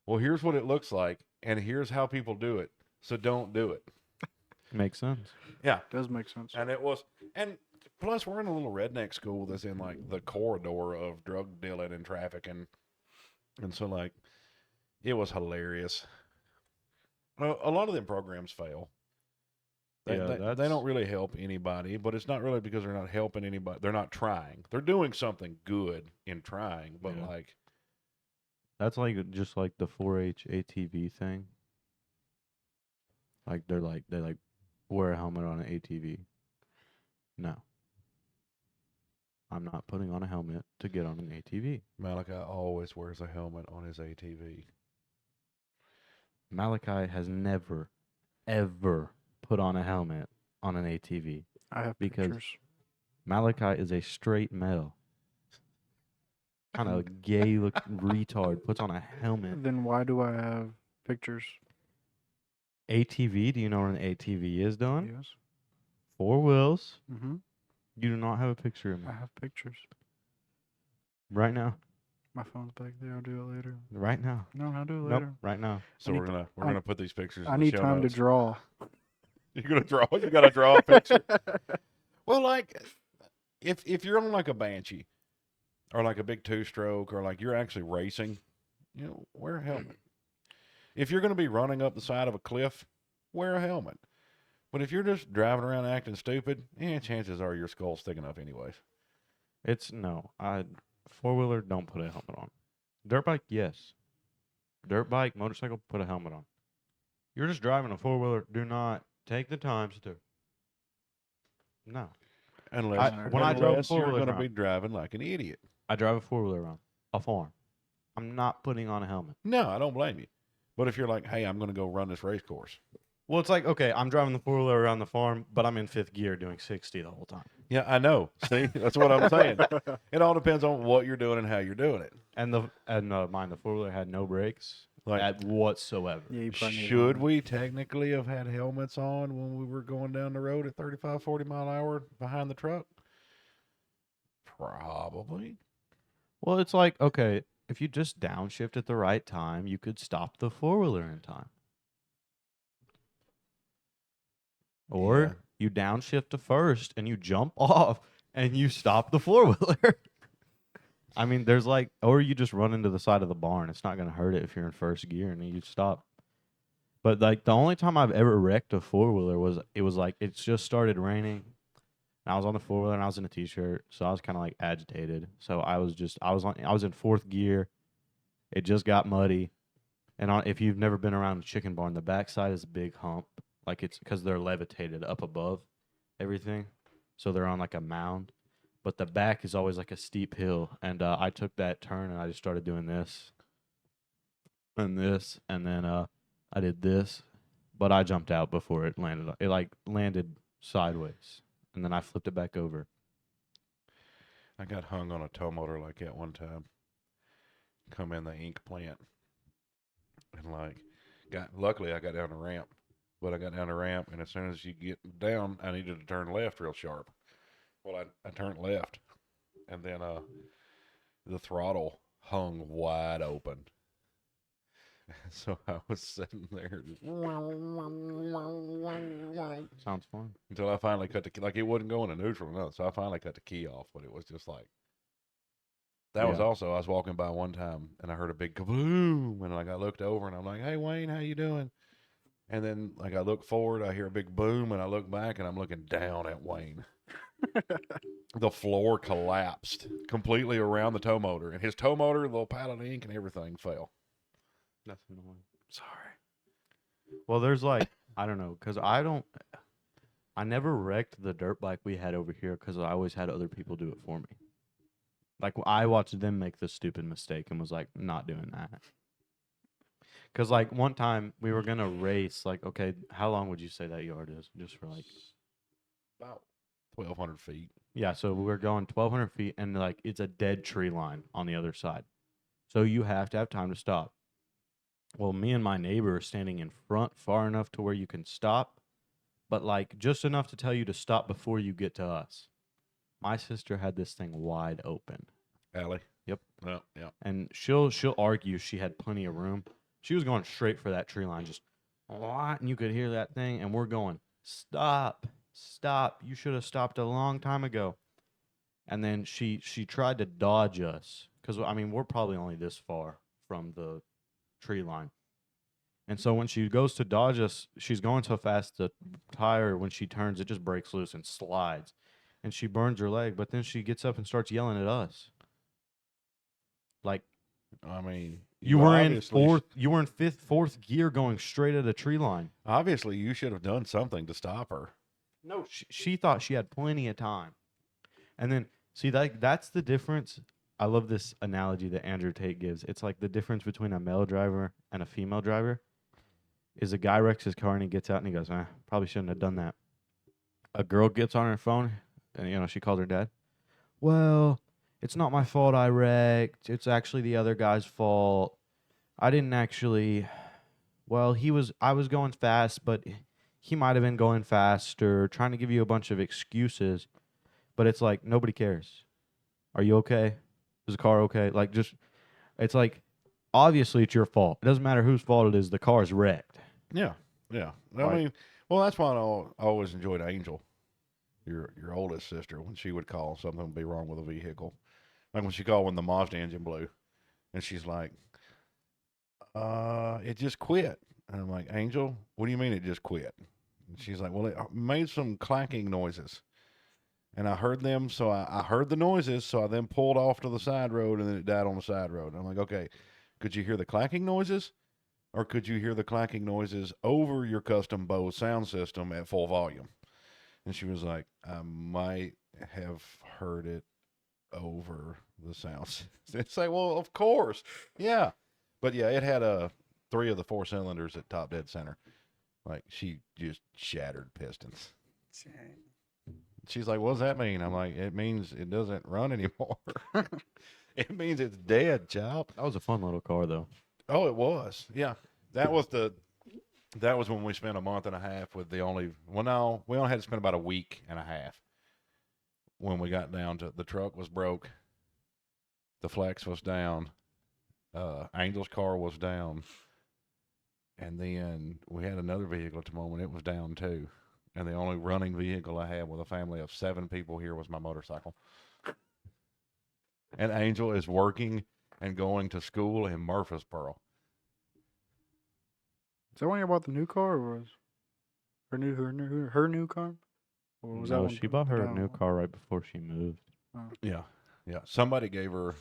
Well, here's what it looks like, and here's how people do it. So don't do it. Makes sense. Yeah. Does make sense. And and plus we're in a little redneck school that's in like the corridor of drug dealing and trafficking. And so like, it was hilarious. Well, a lot of them programs fail. They don't really help anybody, but it's not really because they're not helping anybody. They're not trying. They're doing something good in trying, but like. That's like just like the 4-H ATV thing. Like they wear a helmet on an ATV. No. I'm not putting on a helmet to get on an ATV. Malachi always wears a helmet on his ATV. Malachi has never, ever put on a helmet on an ATV. I have because pictures. Malachi is a straight male. Kind of gay looking retard puts on a helmet. Then why do I have pictures? ATV, do you know what an ATV is, Dylan? Yes. 4 wheels. Mm-hmm. You do not have a picture of me. I have pictures. Right now. My phone's back there. I'll do it later. Right now. No, I'll do it Nope. later. Right now. So we're gonna put these pictures. I in the need show time notes. to draw. You're gonna draw. You gotta draw a picture. Well, like if you're on like a Banshee or like a big 2-stroke or like you're actually racing, wear a helmet. If you're gonna be running up the side of a cliff, wear a helmet. But if you're just driving around acting stupid, chances are your skull's thick enough anyways. Four-wheeler, don't put a helmet on. Dirt bike, yes. Dirt bike, motorcycle, put a helmet on. You're just driving a four-wheeler, do not take the time to. No. Unless you're going to be driving like an idiot. I drive a four-wheeler around a farm. I'm not putting on a helmet. No, I don't blame you. But if you're like, hey, I'm going to go run this race course. Well, it's like, okay, I'm driving the four-wheeler around the farm, but I'm in 5th gear doing 60 the whole time. Yeah, I know. See, that's what I'm saying. It all depends on what you're doing and how you're doing it. And the four-wheeler had no brakes whatsoever. Yeah, you probably need Should one. we technically have had helmets on when we were going down the road at 35, 40 mile an hour behind the truck? Probably. Well, it's like, okay, if you just downshift at the right time, you could stop the four-wheeler in time. Or you downshift to first and you jump off and you stop the four-wheeler. I mean, or you just run into the side of the barn. It's not going to hurt it if you're in first gear and you stop. But like the only time I've ever wrecked a four-wheeler was it just started raining. And I was on the four-wheeler and I was in a t-shirt, so I was kind of like agitated. So I was in 4th gear. It just got muddy. And if you've never been around a chicken barn, the backside is a big hump. Like it's because they're levitated up above everything. So they're on like a mound. But the back is always like a steep hill. And I took that turn and I just started doing this. And this. And then I did this. But I jumped out before it landed. It landed sideways. And then I flipped it back over. I got hung on a tow motor like that one time. Come in the ink plant. And luckily I got down the ramp. But I got down the ramp, and as soon as you get down, I needed to turn left real sharp. Well, I turned left, and then the throttle hung wide open. So I was sitting there, just, Sounds fun. until I finally cut the key. Like, it wouldn't go into neutral or nothing. So I finally cut the key off, but it was just like, that was Yeah. also, I was walking by one time and I heard a big kaboom. And like, I looked over and I'm like, hey, Wayne, how you doing? And then like, I look forward, I hear a big boom, and I look back and I'm looking down at Wayne. The floor collapsed completely around the tow motor, and his tow motor, the little pad of ink and everything fell. That's annoying. Sorry. Well, there's like, I don't know, because I never wrecked the dirt bike we had over here because I always had other people do it for me. Like, I watched them make this stupid mistake and was like, not doing that. Because, like, one time we were going to race, like, okay, how long would you say that yard is? Just for, like, About 1,200 feet. yeah, so we're going 1,200 feet, and, like, it's a dead tree line on the other side. So you have to have time to stop. Well, me and my neighbor are standing in front far enough to where you can stop, but, like, just enough to tell you to stop before you get to us. My sister had this thing wide open. Allie? Yep. Yeah. And she'll argue she had plenty of room. She was going straight for that tree line, just and you could hear that thing, and we're going, stop, you should have stopped a long time ago. And then she tried to dodge us, because I mean, we're probably only this far from the tree line. And so when she goes to dodge us, she's going so fast, the tire, when she turns, it just breaks loose and slides, and she burns her leg. But then she gets up and starts yelling at us, like, I mean, you were in obviously fourth gear going straight at a tree line. Obviously, you should have done something to stop her. No, she thought she had plenty of time. And then, see, that's the difference. I love this analogy that Andrew Tate gives. It's like the difference between a male driver and a female driver is a guy wrecks his car and he gets out and he goes, probably shouldn't have done that. A girl gets on her phone and, she calls her dad. Well, it's not my fault I wrecked. It's actually the other guy's fault. I didn't actually. Well, I was going fast, but he might have been going faster, trying to give you a bunch of excuses. But it's like, nobody cares. Are you okay? Is the car okay? Like, it's like, obviously it's your fault. It doesn't matter whose fault it is. The car's wrecked. Yeah. I Like- mean, well, that's why I always enjoyed Angel, your oldest sister, when she would call something would be wrong with a vehicle. Like when she called when the Mazda engine blew, and she's like, it just quit. And I'm like, Angel, what do you mean it just quit? And she's like, well, it made some clacking noises. And I heard them, so I heard the noises, so I then pulled off to the side road, and then it died on the side road. And I'm like, okay, could you hear the clacking noises? Or could you hear the clacking noises over your custom Bose sound system at full volume? And she was like, I might have heard it over the sound system. It's like, well, of course. Yeah. But yeah, it had 3 of the 4 cylinders at top dead center. Like, she just shattered pistons. She's like, what does that mean? I'm like, it means it doesn't run anymore. It means it's dead, child. That was a fun little car, though. Oh, it was. Yeah. That was when we spent a month and a half with we only had to spend about a week and a half. When we got down to, the truck was broke. The Flex was down. Angel's car was down. And then we had another vehicle at the moment. It was down too. And the only running vehicle I had with a family of 7 people here was my motorcycle. And Angel is working and going to school in Murfreesboro. Is that when you bought the new car, or was her new car? Or was that No, one she bought her down new one? car right before she moved. Yeah. Somebody gave her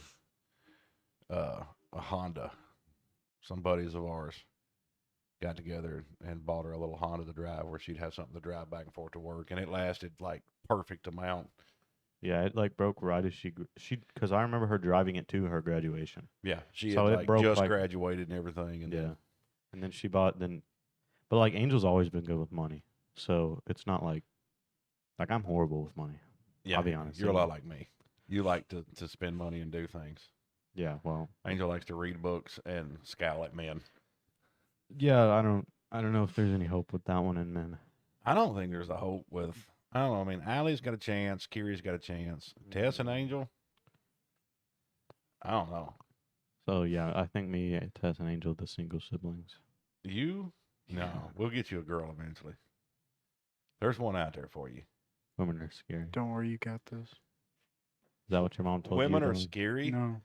a Honda. Some buddies of ours got together and bought her a little Honda to drive, where she'd have something to drive back and forth to work, and it lasted like perfect amount. Yeah, it like broke right as she because I remember her driving it to her graduation. Yeah, she So had it like broke, just like- graduated and everything, and Yeah, and then she bought but like Angel's always been good with money, so it's not like I'm horrible with money. yeah, I'll be honest. you're a lot like me. You like to spend money and do things. Yeah, well, Angel likes to read books and scowl at men. yeah, I don't know if there's any hope with that one, and then I don't think there's a hope with. I don't know. I mean, Allie's got a chance. Kiri's got a chance. Tess and Angel. I don't know. so yeah, I think me, Tess, and Angel, the single siblings. You? No, Yeah. we'll get you a girl eventually. There's one out there for you. Women are scary. Don't worry, you got this. Is that what your mom told Women you? are Dylan? scary. No.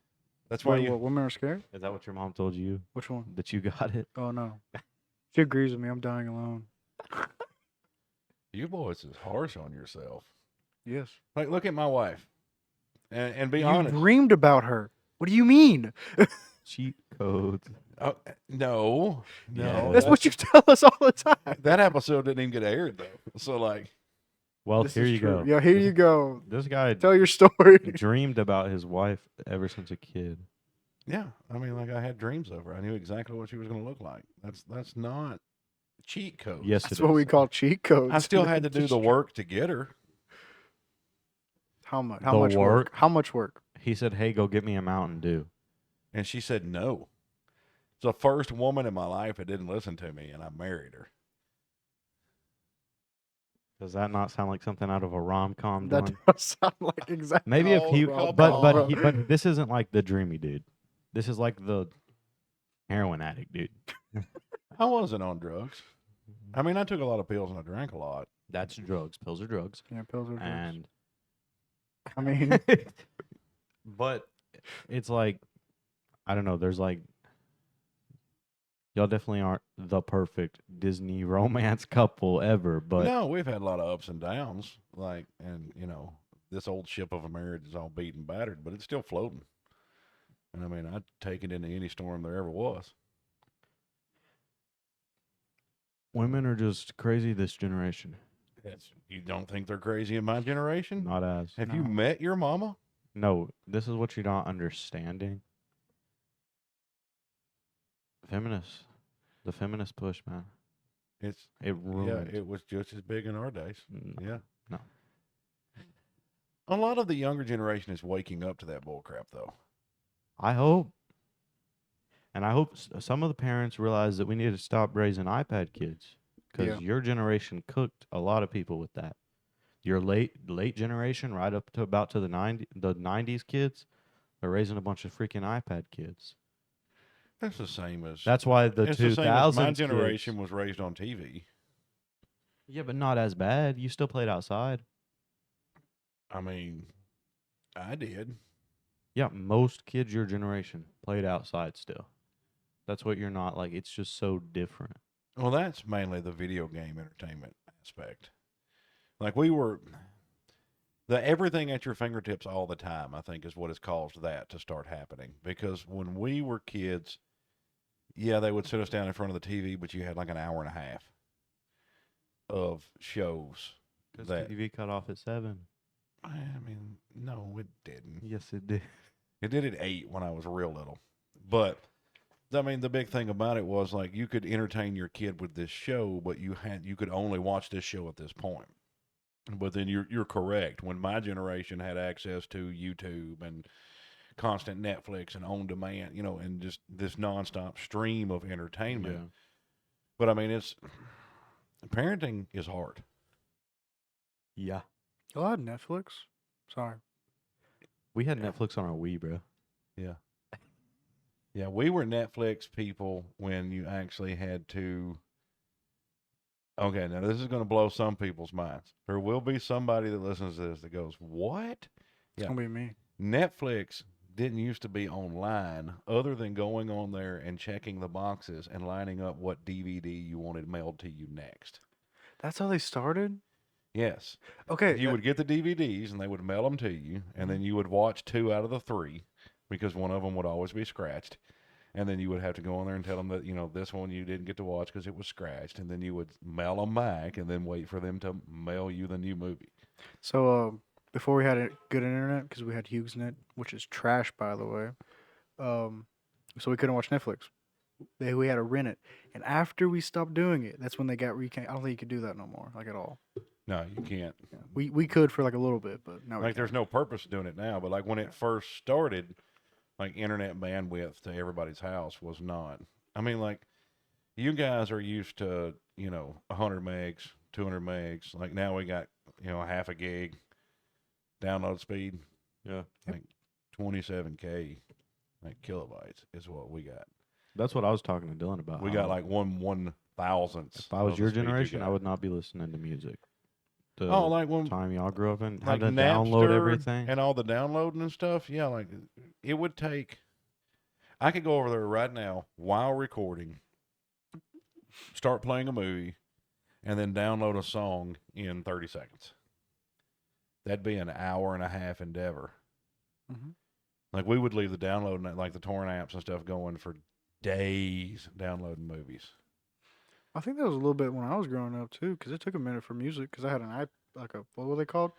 That's why Wait, you. what, women are scared? Is that what your mom told you? Which one? That you got it? Oh, no. She agrees with me. I'm dying alone. You boys is harsh on yourself. Yes. Like, look at my wife, and be You honest. dreamed about her. What do you mean? Cheat codes. Oh, no, Yeah. That's what you tell us all the time. That episode didn't even get aired though. So like, Well, This here is you true. go. Yeah, here you go. This guy Tell your story. dreamed about his wife ever since a kid. yeah, I mean, like I had dreams of her. I knew exactly what she was going to look like. That's not cheat code. Yes, That's it what is. we call cheat codes. I still had to do the work to get her. How much? The How much work? work? How much work? He said, "Hey, go get me a Mountain Dew." And she said no. It's the first woman in my life that didn't listen to me, and I married her. Does that not sound like something out of a rom-com? That Dylan? does sound like exactly. Maybe if Oh, he, come but this isn't like the dreamy dude. This is like the heroin addict dude. I wasn't on drugs. I mean, I took a lot of pills and I drank a lot. That's drugs. Pills are drugs. Yeah, pills are drugs. And I mean, but it's like, I don't know. There's like, y'all definitely aren't the perfect Disney romance couple ever. But No, we've had a lot of ups and downs. Like, and you know, this old ship of a marriage is all beat and battered, but it's still floating. And I mean, I'd take it into any storm there ever was. women are just crazy this generation. You don't think they're crazy in my generation? Not as. Have you No. met your mama? No, this is what you're not understanding. Feminists. The feminist push, man. It's It ruined. yeah, it was just as big in our days. No. Yeah. No. A lot of the younger generation is waking up to that bull crap, though. I hope. And I hope some of the parents realize that we need to stop raising iPad kids because Yeah. your generation cooked a lot of people with that. Your late generation, right up to about to the 90s kids, are raising a bunch of freaking iPad kids. That's the same as That's why the it's the same as 2000s my kids- generation was raised on TV. Yeah, but not as bad. You still played outside. I mean, I did. Yeah, most kids your generation played outside still. That's what you're not like. It's just so different. Well, that's mainly the video game entertainment aspect. Like we were, the everything at your fingertips all the time, I think, is what has caused that to start happening. Because when we were kids, yeah, they would sit us down in front of the TV, but you had like an hour and a half of shows. Because That TV cut off at 7. I mean, no, it didn't. Yes, it did. It did at 8 when I was real little. But I mean, the big thing about it was like you could entertain your kid with this show, but you could only watch this show at this point. But then you're correct. When my generation had access to YouTube and constant Netflix and on demand, you know, and just this nonstop stream of entertainment. Yeah. But I mean, parenting is hard. Yeah. y'all had Netflix? Sorry. We had Netflix on our Wii, bro. Yeah. Yeah, we were Netflix people when you actually had to. Okay, now this is going to blow some people's minds. There will be somebody that listens to this that goes, "What?" It's Yeah. gonna be me. Netflix didn't used to be online other than going on there and checking the boxes and lining up what DVD you wanted mailed to you next. That's how they started. Yes. Okay. You would get the DVDs and they would mail them to you, and then you would watch 2 out of the 3 because one of them would always be scratched. And then you would have to go on there and tell them that, you know, this one you didn't get to watch because it was scratched. And then you would mail them back and then wait for them to mail you the new movie. So before we had a good internet, because we had HughesNet, which is trash, by the way. So we couldn't watch Netflix. We had to rent it, and after we stopped doing it, that's when they got I don't think you could do that no more, like at all. No, you can't. Yeah. We could for like a little bit, but now we Like, can't. there's no purpose to doing it now. But, like, when it first started, like, internet bandwidth to everybody's house was not. I mean, like, you guys are used to, you know, 100 megs, 200 megs. Like, now we got, you know, half a gig download speed. Yeah. Like, 27K, like, kilobytes is what we got. That's what I was talking to Dylan about. We got like 1/1000th. If I was of your the speed you generation, I got. would not be listening to music. the like when time y'all grew up in? like Had to download Napster everything. and all the downloading and stuff. Yeah, like it would take. I could go over there right now while recording, start playing a movie, and then download a song in 30 seconds. That'd be an hour and a half endeavor. Mm-hmm. Like we would leave the downloading, like the torrent apps and stuff, going for days downloading movies. I think that was a little bit when I was growing up too, because it took a minute for music. Because I had what were they called?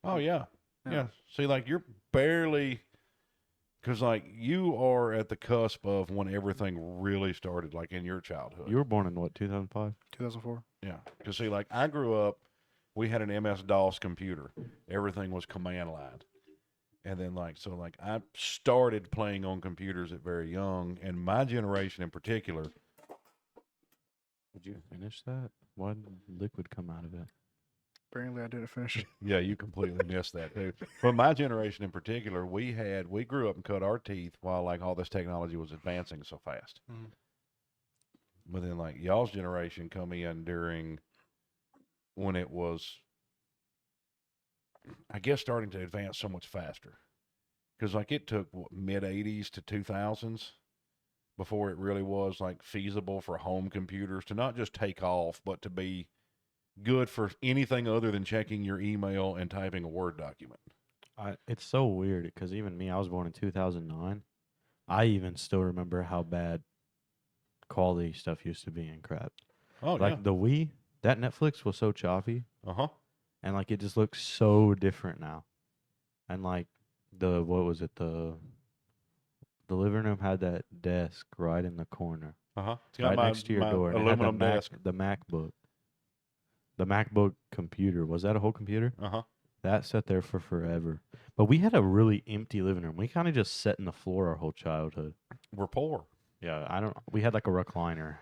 Oh yeah. Yeah. See, like you're barely, because like you are at the cusp of when everything really started, like in your childhood. You were born in what, 2005? 2004. Yeah. Because see, like I grew up, we had an MS-DOS computer. Everything was command line. And then like I started playing on computers at very young, and my generation in particular. Did you finish that? Why did liquid come out of it? Apparently, I didn't finish it. Yeah, you completely missed that too. But my generation in particular, we grew up and cut our teeth while like all this technology was advancing so fast. Mhm. But then like y'all's generation come in during when it was, I guess, starting to advance so much faster. Because like it took mid 80s to 2000s before it really was like feasible for home computers to not just take off, but to be good for anything other than checking your email and typing a Word document. It's so weird because even me, I was born in 2009. I even still remember how bad quality stuff used to be and crap. Oh, Like yeah. the Wii, that Netflix was so choppy, Uh-huh. and like it just looks so different now. And like what was it? The living room had that desk right in the corner, Uh-huh. It's got right my, next to your my door, and it had aluminum desk. the MacBook. The MacBook computer. Was that a whole computer? Uh-huh. That sat there for forever. But we had a really empty living room. We kind of just sat in the floor our whole childhood. We're poor. Yeah, we had like a recliner.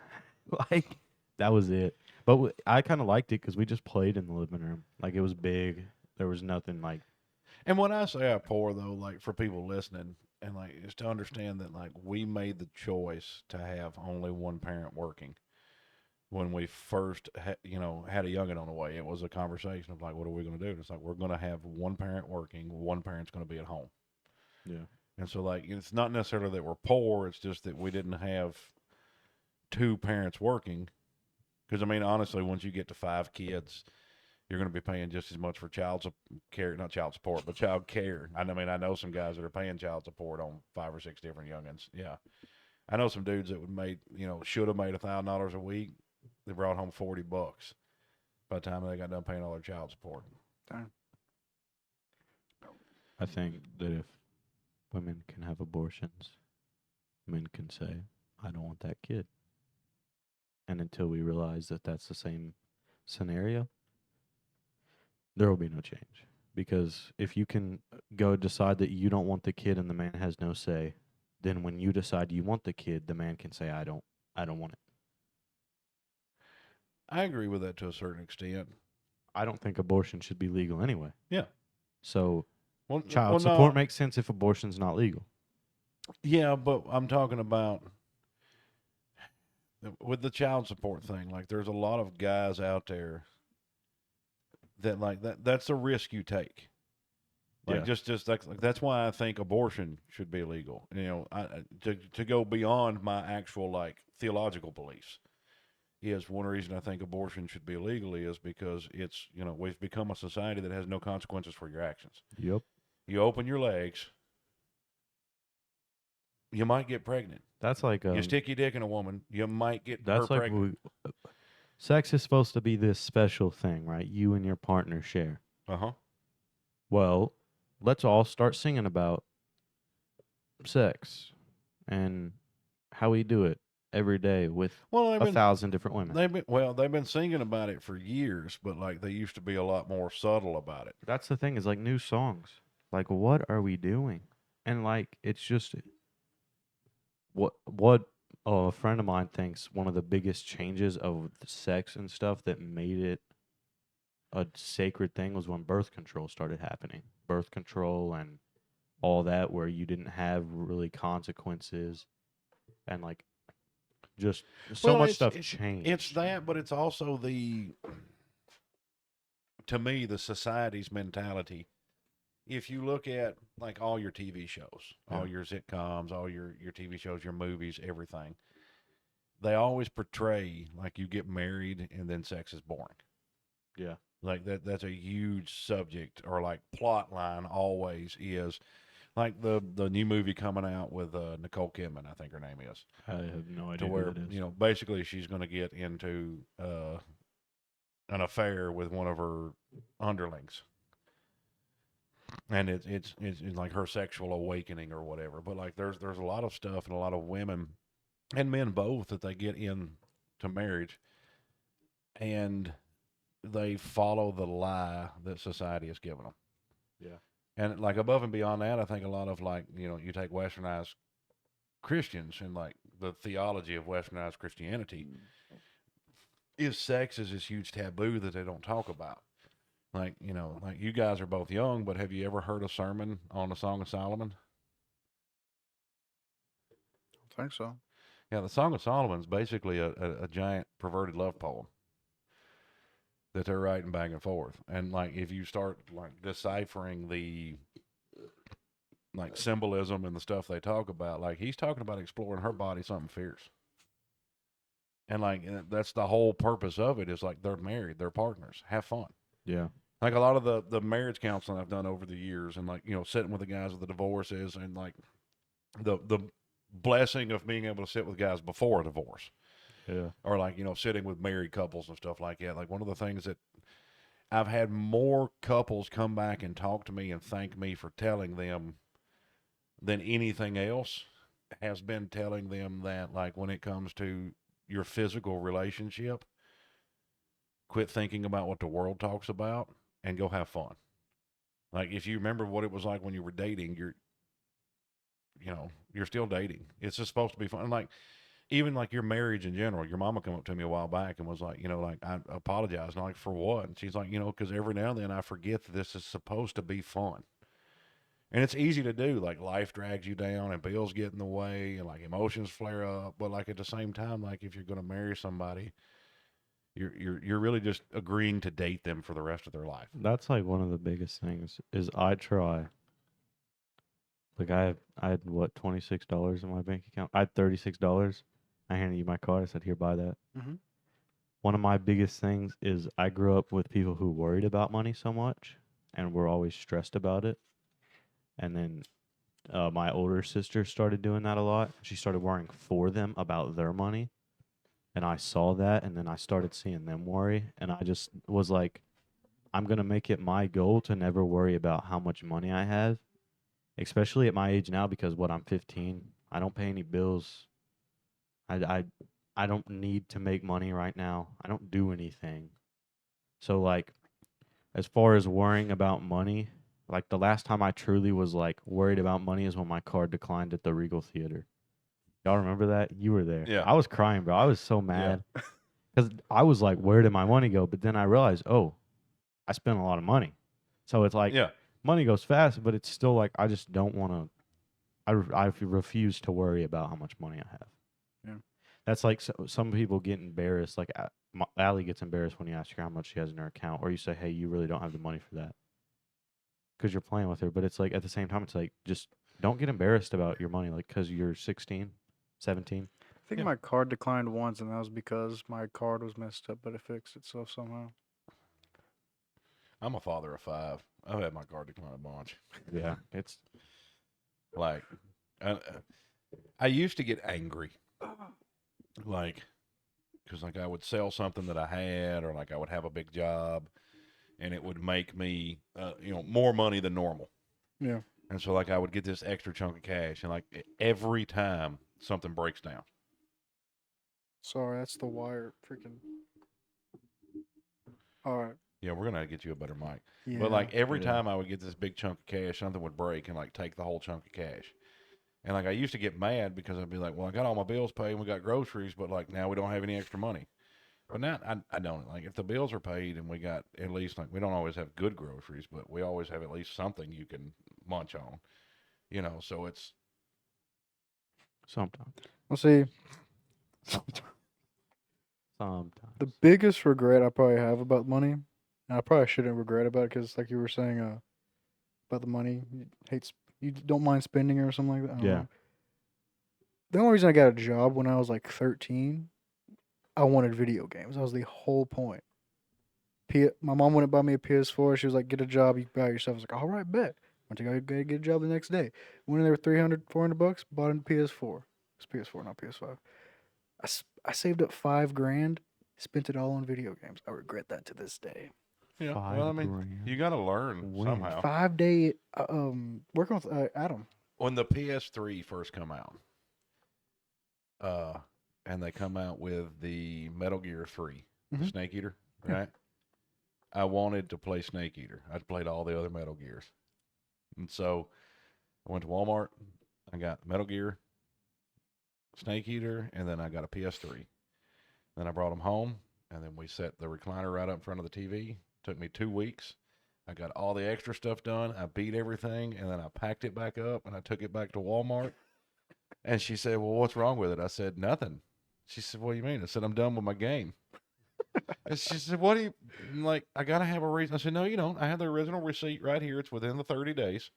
Like, that was it. But I kind of liked it because we just played in the living room. Like, it was big. There was nothing like, And when I say I'm poor, though, like for people listening, and like is to understand that like we made the choice to have only one parent working. When we first, had a youngin' on the way, it was a conversation of like, what are we going to do? And it's like, we're going to have one parent working, one parent's going to be at home. yeah. And so, like, it's not necessarily that we're poor, it's just that we didn't have two parents working. Because, I mean, honestly, once you get to 5 kids, you're going to be paying just as much for child care, not child support, but child care. I mean, I know some guys that are paying child support on 5 or 6 different youngins. Yeah. I know some dudes that should have made $1,000 a week. They brought home $40 by the time they got done paying all their child support. Darn. I think that if women can have abortions, men can say, I don't want that kid. And until we realize that that's the same scenario, there will be no change. Because if you can go decide that you don't want the kid and the man has no say, then when you decide you want the kid, the man can say, I don't want it. I agree with that to a certain extent. I don't think abortion should be legal anyway. Yeah. So Well, child support makes sense if abortion's not legal. Yeah, but I'm talking about with the child support thing. Like, there's a lot of guys out there that like that's a risk you take. Like, just like that's why I think abortion should be legal. To go beyond my actual like theological beliefs. Is one reason I think abortion should be illegal is because it's, we've become a society that has no consequences for your actions. Yep. You open your legs, you might get pregnant. That's like you stick your dick in a woman, you might get that's her like pregnant. Sex is supposed to be this special thing, right? You and your partner share. Uh-huh. Well, let's all start singing about sex and how we do it every day with 1,000 different women. They've been singing about it for years, but like they used to be a lot more subtle about it. That's the thing, is like new songs. Like, what are we doing? And like, it's just what a friend of mine thinks one of the biggest changes of the sex and stuff that made it a sacred thing was when birth control started happening. Birth control and all that, where you didn't have really consequences, and like just so much stuff changed. It's that, but it's also the to me, the society's mentality, if you look at like all your TV shows, all your sitcoms, all your TV shows, your movies, everything, they always portray like you get married and then sex is boring. Yeah. Like that's a huge subject, or like plot line always is. Like the new movie coming out with Nicole Kidman, I think her name is. I have no To idea where, who that is. basically she's going to get into an affair with one of her underlings. And it's like her sexual awakening or whatever. But like there's a lot of stuff and a lot of women and men both that they get into marriage and they follow the lie that society has given them. Yeah. And like above and beyond that, I think a lot of like, you take westernized Christians and like the theology of westernized Christianity is sex is this huge taboo that they don't talk about. Like, like you guys are both young, but have you ever heard a sermon on the Song of Solomon? I think so. Yeah, the Song of Solomon is basically a giant perverted love poem that they're writing back and forth. And like if you start like deciphering the like symbolism and the stuff they talk about, like he's talking about exploring her body something fierce. And like that's the whole purpose of it is like they're married, they're partners, have fun. Yeah. Like a lot of the marriage counseling I've done over the years, and like sitting with the guys with the divorces, and like the blessing of being able to sit with guys before a divorce, Yeah. or like sitting with married couples and stuff like that. Like one of the things that I've had more couples come back and talk to me and thank me for telling them than anything else has been telling them that like when it comes to your physical relationship, quit thinking about what the world talks about and go have fun. Like if you remember what it was like when you were dating, you're still dating. It's just supposed to be fun. Like even like your marriage in general, your mama come up to me a while back and was like, like I apologize. And I'm like, for what? And she's like, because every now and then I forget that this is supposed to be fun. And it's easy to do. Like life drags you down and bills get in the way and like emotions flare up. But like at the same time, like if you're going to marry somebody, you're really just agreeing to date them for the rest of their life. That's like one of the biggest things is I try. Like I had what, $26 in my bank account. I had $36. I handed you my card. I said, "Here, buy that." Mm-hmm. One of my biggest things is I grew up with people who worried about money so much and were always stressed about it. And then my older sister started doing that a lot. She started worrying for them about their money. And I saw that, and then I started seeing them worry. And I just was like, I'm going to make it my goal to never worry about how much money I have, especially at my age now, because I'm 15. I don't pay any bills. I don't need to make money right now. I don't do anything. So, like, as far as worrying about money, like, the last time I truly was, like, worried about money is when my card declined at the Regal Theater. Y'all remember that? You were there. Yeah. I was crying, bro. I was so mad. Because I was like, where did my money go? But then I realized, oh, I spent a lot of money. So it's like, money goes fast, but it's still like, I just don't want to, I refuse to worry about how much money I have. Yeah. That's like some people get embarrassed. Like Allie gets embarrassed when you ask her how much she has in her account, or you say, hey, you really don't have the money for that because you're playing with her. But it's like, at the same time, it's like, just don't get embarrassed about your money, like, because you're 16, 17. I think my card declined once, and that was because my card was messed up, but it fixed itself somehow. I'm a father of 5. I've had my card decline a bunch. Yeah, it's like I used to get angry, like because like I would sell something that I had, or like I would have a big job, and it would make me more money than normal. Yeah. And so like I would get this extra chunk of cash, and like every time something breaks down. Sorry, that's the wire. Freaking. All right. Yeah, we're gonna get you a better mic. Yeah. But like every time I would get this big chunk of cash, something would break and like take the whole chunk of cash. And like I used to get mad because I'd be like, well, I got all my bills paid and we got groceries, but like now we don't have any extra money. But now I don't. Like if the bills are paid and we got at least, like, we don't always have good groceries, but we always have at least something you can munch on. So it's sometimes. Well, see, Sometimes. the biggest regret I probably have about money And I probably shouldn't regret about it because, like you were saying, about the money, you don't mind spending or something like that. I don't Yeah. know. The only reason I got a job when I was like 13, I wanted video games. That was the whole point. My mom wouldn't buy me a PS4. She was like, "Get a job, you can buy it yourself." I was like, "All right, bet." Went to go get a job the next day. Went in there with 300, 400 bucks, bought a PS4. It's PS4, not PS5. I saved up $5,000, spent it all on video games. I regret that to this day. Yeah. $5 Well, I mean, grand. you got to learn When? somehow. 5 day working with Adam. When the PS3 first come out, and they come out with the Metal Gear 3, the Mhm. Snake Eater, right? I wanted to play Snake Eater. I'd played all the other Metal Gears. And so I went to Walmart. I got Metal Gear, Snake Eater, and then I got a PS3. Then I brought them home, and then we set the recliner right up in front of the TV. Took me 2 weeks. I got all the extra stuff done. I beat everything, and then I packed it back up, and I took it back to Walmart. And she said, "Well, what's wrong with it?" I said, "Nothing." She said, "What do you mean?" I said, "I'm done with my game." And she said, "What do you I'm like? I gotta have a reason." I said, "No, you don't. I have the original receipt right here. It's within the 30 days."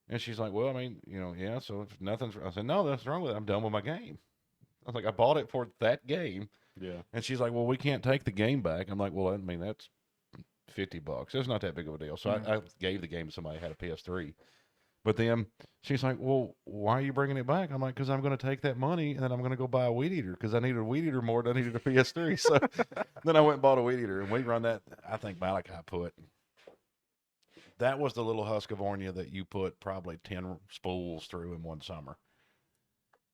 And she's like, "Well, I mean, yeah. So if nothing's," I said, "No, nothing's wrong with it. I'm done with my game." I was like, "I bought it for that game." Yeah. And she's like, "Well, we can't take the game back." I'm like, "Well, I mean, that's $50. It's not that big of a deal." So I gave the game to somebody who had a PS3. But then she's like, "Well, why are you bringing it back?" I'm like, "Because I'm going to take that money and then I'm going to go buy a weed eater because I needed a weed eater more than I needed a PS3." So then I went and bought a weed eater, and we run that. I think Malachi put that was the little Husqvarna that you put probably 10 spools through in one summer.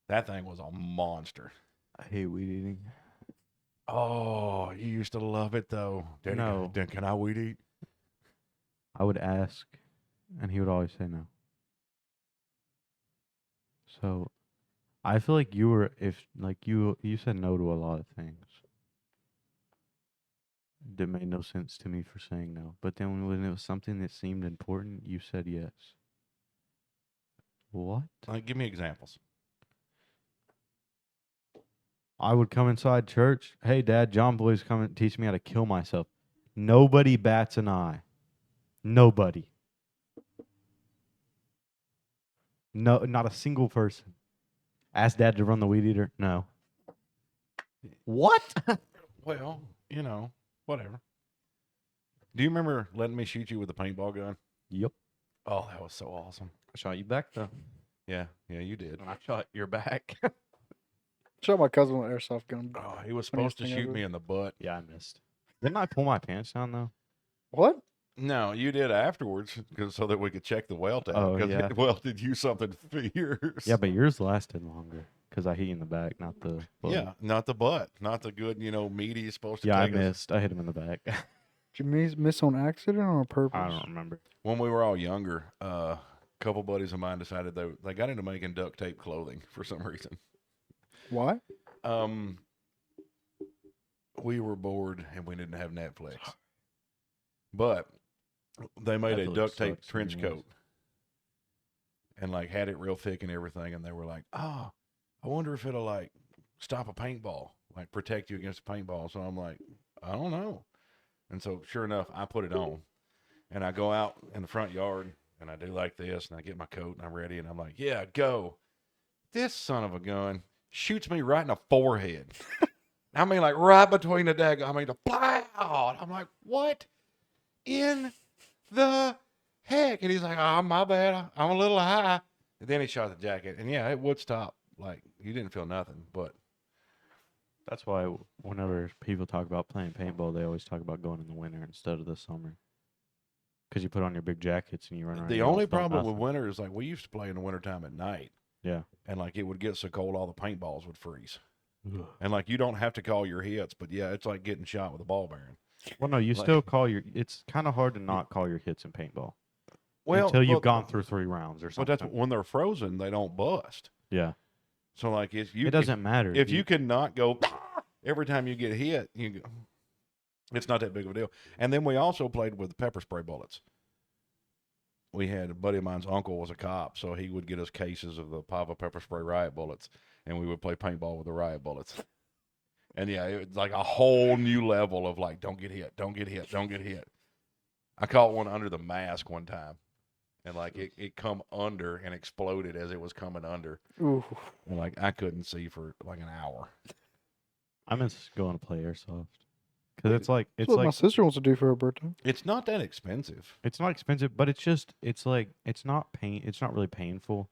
That thing was a monster. I hate weed eating. Oh, you used to love it though. Daddy, No. can I weed eat? I would ask, and he would always say no. So, I feel like you were you said no to a lot of things. That made no sense to me for saying no. But then when it was something that seemed important, you said yes. What? Like, give me examples. I would come inside church. Hey, Dad, John Boy's coming to teach me how to kill myself. Nobody bats an eye. Nobody. No, not a single person. Ask Dad to run the weed eater. No. What? Well, whatever. Do you remember letting me shoot you with a paintball gun? Yep. Oh, that was so awesome. I shot you back though. Yeah, you did. And I shot your back. Shot my cousin with an airsoft gun. Oh, he was supposed to thing shoot ever. me in the butt. Yeah, I missed. Didn't I pull my pants down though? What? No, you did afterwards, so that we could check the welt out. Oh, Because yeah. it welted you something for years. Yeah, but yours lasted longer because I hit you in the back, not the butt. Yeah, not the butt, not the good, meaty is supposed to Yeah, I take us. missed. I hit him in the back. Did you miss on accident or on purpose? I don't remember. When we were all younger, a couple buddies of mine decided they got into making duct tape clothing for some reason. Why? We were bored and we didn't have Netflix. But they made a Netflix duct tape sucks trench anyways. coat and had it real thick and everything. And they were like, "Oh, I wonder if it'll stop a paintball, protect you against a paintball." So I'm like, "I don't know." And so sure enough, I put it on and I go out in the front yard and I do like this and I get my coat and I'm ready and I'm like, "Yeah, go." This son of a gun shoots me right in the forehead. I mean, right between the the plow. I'm like, "What in the heck?" And he's like, "Oh, my bad. I'm a little high." And then he shot the jacket. And yeah, it would stop. You didn't feel nothing. But That's why whenever people talk about playing paintball, they always talk about going in the winter instead of the summer. Because you put on your big jackets and you run around. the you don't only feel problem with nothing. winter is we used to play in the wintertime at night. Yeah. And it would get so cold all the paintballs would freeze. And you don't have to call your hits, but yeah, it's like getting shot with a ball bearing. Well, no, you still call your. It's kind of hard to not call your hits in paintball. Well, Until you've gone through 3 rounds or But something. that's when they're frozen, they don't bust. Yeah. So It doesn't matter. If you cannot go every time you get hit, it's not that big of a deal. And then we also played with pepper spray bullets. We had a buddy of mine's uncle was a cop, so he would get us cases of the Pava pepper spray riot bullets, and we would play paintball with the riot bullets. And yeah, it was like a whole new level of like, don't get hit, don't get hit, don't get hit. I caught one under the mask one time, and like it come under and exploded as it was coming under. Ooh. And like I couldn't see for like an hour. I miss going to play airsoft because it's That's it's what my like sister wants to do for her birthday. It's not that expensive it's not expensive, but it's like it's not It's not really painful.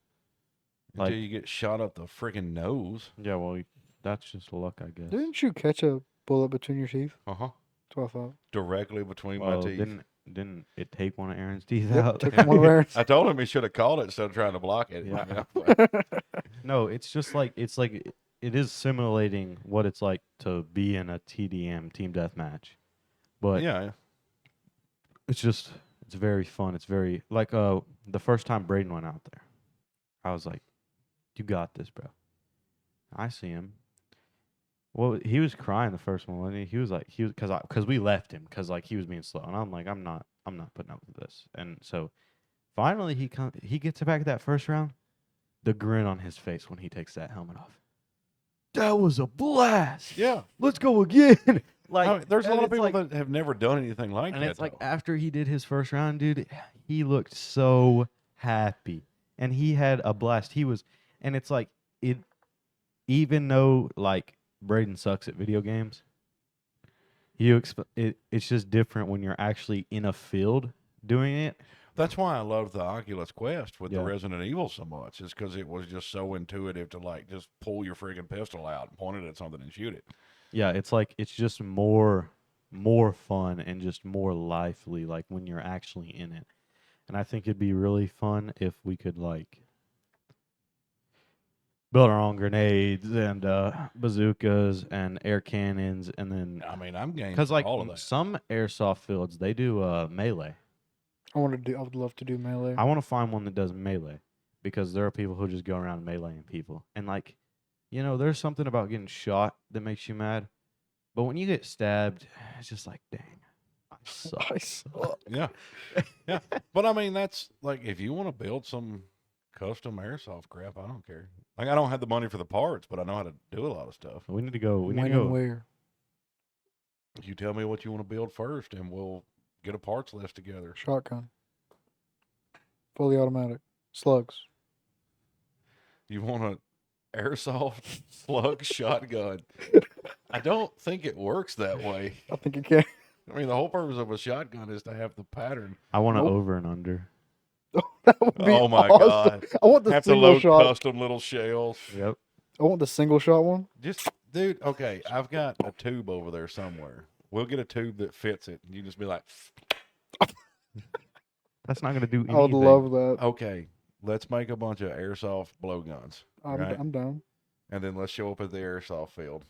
until Like- you get shot up the freaking nose. Yeah, well, that's just luck, I guess. Didn't you catch a bullet between your teeth? Uh huh. That's what I thought. Directly between my Well, teeth. didn't it take one of Aaron's teeth Yep, out? took one of Aaron's. I told him he should have called it instead of trying to block it. Yeah. You know? No, it's just like it is simulating what it's like to be in a TDM team deathmatch, but Yeah. it's very fun. It's very like the first time Braden went out there, I was like, "You got this, bro." I see him. Well, he was crying the first one, wasn't he? He was like, because we left him because like he was being slow, and I'm like, I'm not putting up with this. And so finally he gets back at that first round, the grin on his face when he takes that helmet off. That was a blast. Yeah. Let's go again. Like I mean, there's a and lot of it's people like, that have never done anything like and that. it's like though. after he did his first round, dude, he looked so happy, and he had a blast. And it's like it, even though like Braden sucks at video games, it's just different when you're actually in a field doing it. That's why I love the Oculus Quest with Yeah. the Resident Evil so much, is because it was just so intuitive to like just pull your friggin' pistol out and point it at something and shoot it. Yeah, it's like it's just more fun and just more lively, like when you're actually in it. And I think it'd be really fun if we could like build our own grenades and bazookas and air cannons, and then I mean, I'm game because for like all of that. some airsoft fields they do melee. I would love to do melee. I want to find one that does melee because there are people who just go around meleeing people, and like, there's something about getting shot that makes you mad, but when you get stabbed, it's just like, dang, I suck. I suck. Yeah, yeah. But I mean, that's like if you want to build some custom airsoft crap, I don't care. Like I don't have the money for the parts, but I know how to do a lot of stuff. We need to go. We need When to and go. where? You tell me what you want to build first, and we'll get a parts list together. Shotgun. Fully automatic. Slugs. You want an airsoft slug shotgun? I don't think it works that way. I think it can. I mean, the whole purpose of a shotgun is to have the pattern. I want to Nope. over and under. That would be Oh my awesome. God. I want the Have to single load shot. custom little shells. Yep. I want the single shot one. Just, dude, okay, I've got a tube over there somewhere. We'll get a tube that fits it. And you just be like, That's not gonna do anything. I would love that. okay, let's make a bunch of airsoft blowguns. right? I'm down. And then let's show up at the airsoft field.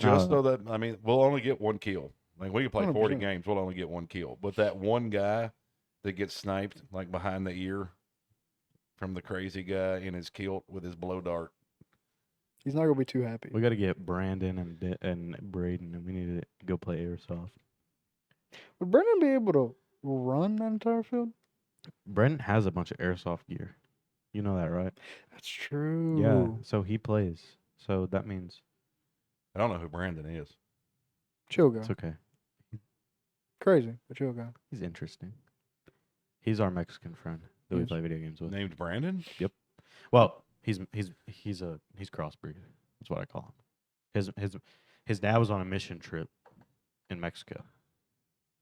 No. Just so that, I mean, we'll only get one kill. Like, we can play 40 100%. games, we'll only get one kill. But that one guy that gets sniped, like, behind the ear from the crazy guy in his kilt with his blow dart. He's not gonna be too happy. We got to get Brandon and Braden, and we need to go play airsoft. Would Brendan be able to run that entire field? Brandon has a bunch of airsoft gear. You know that, right? That's true. Yeah. So he plays. So that means I don't know who Brandon is. Chill guy. it's okay. Crazy, but chill guy. He's interesting. He's our Mexican friend that we Yes. play video games with. Named Brandon? Well, he's crossbreed. That's what I call him. His dad was on a mission trip in Mexico,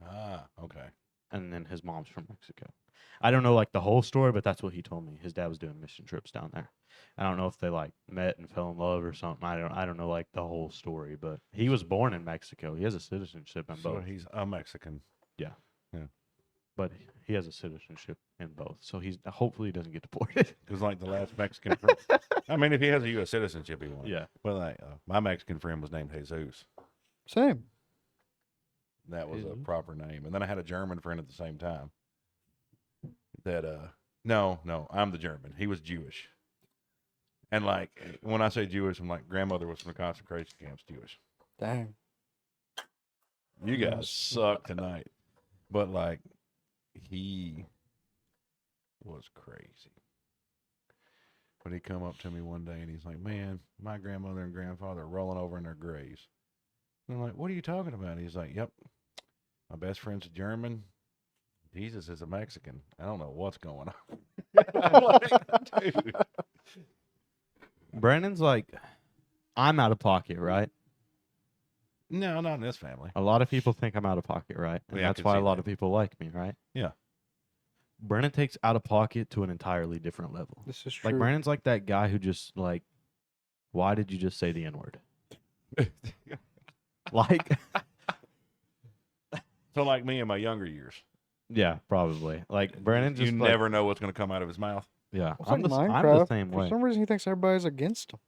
Ah, okay. and then his mom's from Mexico. I don't know like the whole story, but that's what he told me. His dad was doing mission trips down there. I don't know if they like met and fell in love or something. I don't know like the whole story, but he was born in Mexico. He has a citizenship in So both. he's a Mexican. But he has a citizenship in both. So he's hopefully he doesn't get deported. Who's like the last Mexican friend. I mean, if he has a U.S. citizenship, he won't. Yeah. Well, my Mexican friend was named Jesus. Same. That was a Jesus. proper name. And then I had a German friend at the same time. That no, I'm the German. He was Jewish. And like when I say Jewish, I'm like grandmother was from the concentration camps, Jewish. Dang. You guys Yes. suck tonight. But like he was crazy. But he come up to me one day and he's like, "Man, my grandmother and grandfather are rolling over in their graves." And I'm like, "What are you talking about?" He's like, "Yep, my best friend's a German. Jesus is a Mexican. I don't know what's going on." I'm like, dude. Brandon's like, I'm out of pocket, right? No, not in this family. A lot of people think I'm out of pocket, right? And Yeah, I that's can why see a lot that. of people like me, right? Yeah. Brandon takes out of pocket to an entirely different level. This is true. Like, Brandon's like that guy who just, like, why did you just say the N-word? Like, So like me in my younger years, yeah, probably. Like, Brandon you just, like, never know what's going to come out of his mouth. yeah, It's I'm like the, I'm Minecraft. the same For way. some reason, he thinks everybody's against him.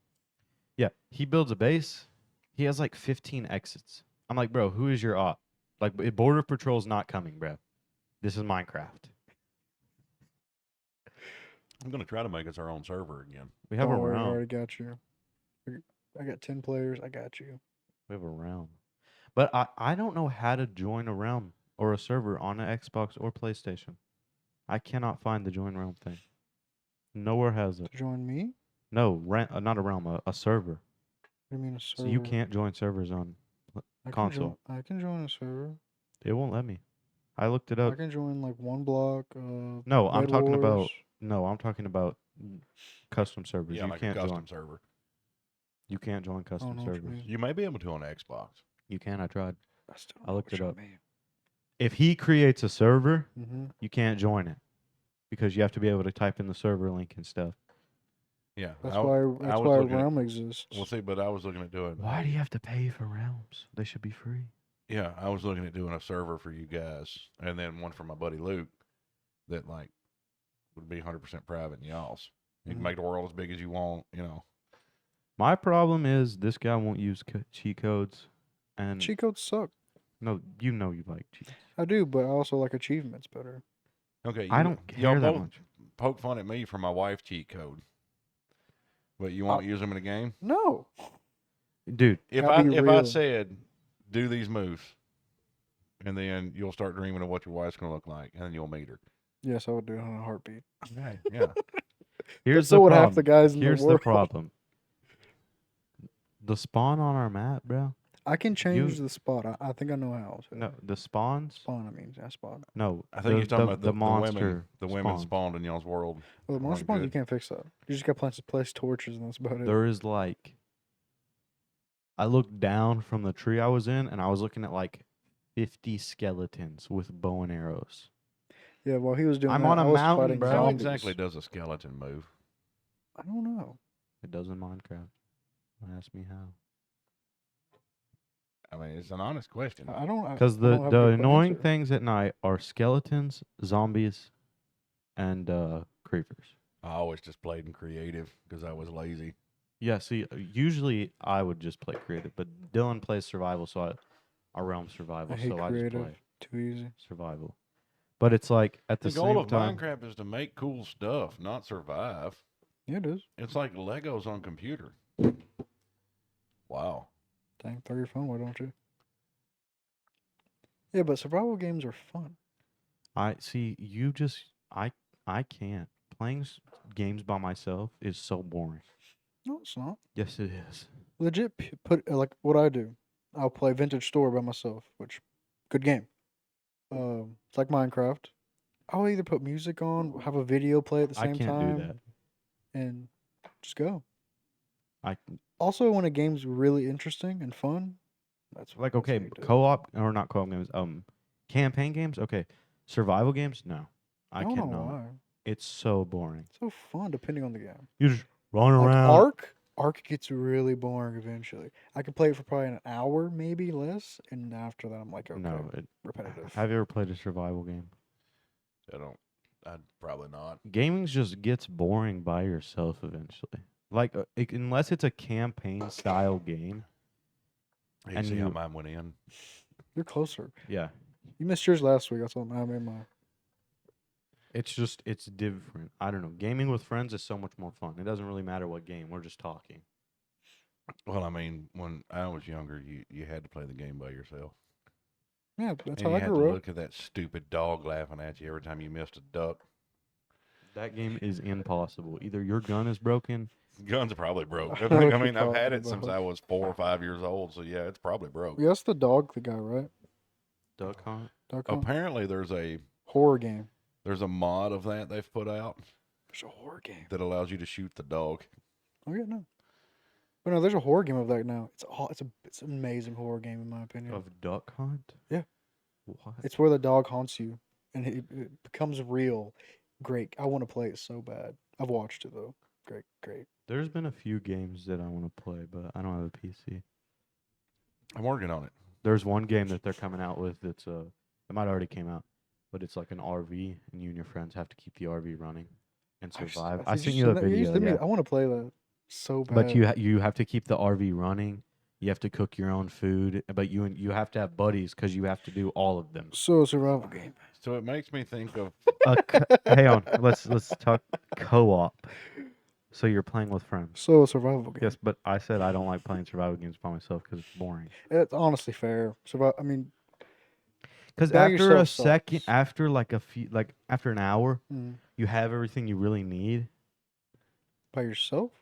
Yeah, he builds a base. He has, like, 15 exits. I'm like, bro, who is your op? Like, Border Patrol's not coming, bro. This is Minecraft. I'm going to try to make us our own server again. We have a Don't worry, I round. already got you. I got 10 players. I got you. We have a realm. But I don't know how to join a realm or a server on an Xbox or PlayStation. I cannot find the join realm thing. Nowhere has it. To join me? No, not a realm, a server. What do you mean a server? So you can't join servers on console. I can join a server. It won't let me. I looked it I up. can join like one block. No, I'm Bed talking about Wars. I'm talking about custom servers. Yeah, You like can't a custom join. server. You can't join I custom don't know what you servers. mean. You may be able to on Xbox. You can. I tried. I still I looked it up. Mean. If he creates a server, Mm-hmm. you can't join it because you have to be able to type in the server link and stuff. Yeah, That's I why was looking at- Realm exists. Well, see, but I was looking at doing. Why do you have to pay for realms? They should be free. Yeah, I was looking at doing a server for you guys, and then one for my buddy Luke, that like would be 100% private and y'all's. You can Mhm. make the world as big as you want, you know. My problem is this guy won't use cheat codes, and Cheat codes suck. no, you like cheats. I do, but I also like achievements better. Okay, I don't y'all care that both much. poke fun at me for my wife cheat code, but you won't use them in a game. No. Dude, If Gotta be I real. said do these moves, and then you'll start dreaming of what your wife's gonna look like, and then you'll meet her. Yes, I would do it on a heartbeat. Okay, yeah. here's so the would problem. half the guys in Here's the world. problem. The spawn on our map, bro. I can change the spot. I think I know how. So. No, the spawns. Spawn, I mean, yeah, spawn. No, I think you're talking about the monster. the women spawn. spawned in y'all's world. Well, the Aren't monster spawn, you good. can't fix that. You just got to place torches, and that's about it. There is like, I looked down from the tree I was in, and I was looking at like 50 skeletons with bow and arrows. Yeah, while he was doing I'm that, on a I was mountain, fighting bro. How zombies. exactly does a skeleton move? I don't know. It does in Minecraft. Don't ask me how. I mean, it's an honest question. I don't. Because I the don't have a good annoying answer. things at night are skeletons, zombies, and creepers. I always just played in creative because I was lazy. Yeah, see, usually I would just play creative, but Dylan plays survival, so I realm survival, I hate so I just creative. play Too easy. survival. But it's like at the The goal same of time, Minecraft is to make cool stuff, not survive. Yeah, it is. It's like Legos on computer. Wow. Dang, throw your phone. Why don't you? Yeah, but survival games are fun. I see you just I can't playing games by myself is so boring. No, it's not. Yes, it is. Legit. Put like what I do. I'll play Vintage Store by myself, which good game. It's like Minecraft. I'll either put music on, have a video play at the I same can't time, do that. and just go. I Also, when a game's really interesting and fun, that's like that's okay, how you do it. co-op or not co-op games, campaign games, okay. Survival games, no. I don't know cannot. why. It's so boring. It's so fun depending on the game. You just run Like around. Ark gets really boring eventually. I could play it for probably an hour, maybe less, and after that, I'm like, okay, No, repetitive. have you ever played a survival game? I'd probably not. Gaming just gets boring by yourself eventually. Like unless it's a campaign style game. You And see how you- mine went in. You're closer. Yeah. You missed yours last week. That's all I made mine. It's different. I don't know. Gaming with friends is so much more fun. It doesn't really matter what game. We're just talking. Well, I mean, when I was younger, you had to play the game by yourself. Yeah, that's and how you I had to grew up. look at that stupid dog laughing at you every time you missed a duck. That game is impossible. Either your gun is broken. Gun's probably broke. I I know what mean, you're I've had talking it since about. I was 4 or 5 years old, so yeah, it's probably broke. Yeah, that's the dog, the guy, right? Duck Hunt. Dog Hunt? Apparently, there's a Horror game. mod of that they've put out There's a horror game. that allows you to shoot the dog. Oh yeah, no. But no, there's a horror game of that now. It's an amazing horror game in my opinion. Of Duck Hunt? Yeah. What? It's where the dog haunts you, and it becomes real. Great. I want to play it so bad. I've watched it though. Great. There's been a few games that I want to play, but I don't have a PC. I'm working on it. There's one game that they're coming out with that's it might already came out, but it's like an RV, and you and your friends have to keep the RV running and survive. I sent you a video. Yeah. I want to play that so bad. But you have to keep the RV running. You have to cook your own food, but you have to have buddies because you have to do all of them. So a survival game. So it makes me think of Hang on, let's talk co-op. So you're playing with friends. So a survival game. Yes, but I said I don't like playing survival games by myself because it's boring. It's honestly fair. I mean, Because By after a yourself second, sucks. after like after an hour, mm, you have everything you really need. by yourself?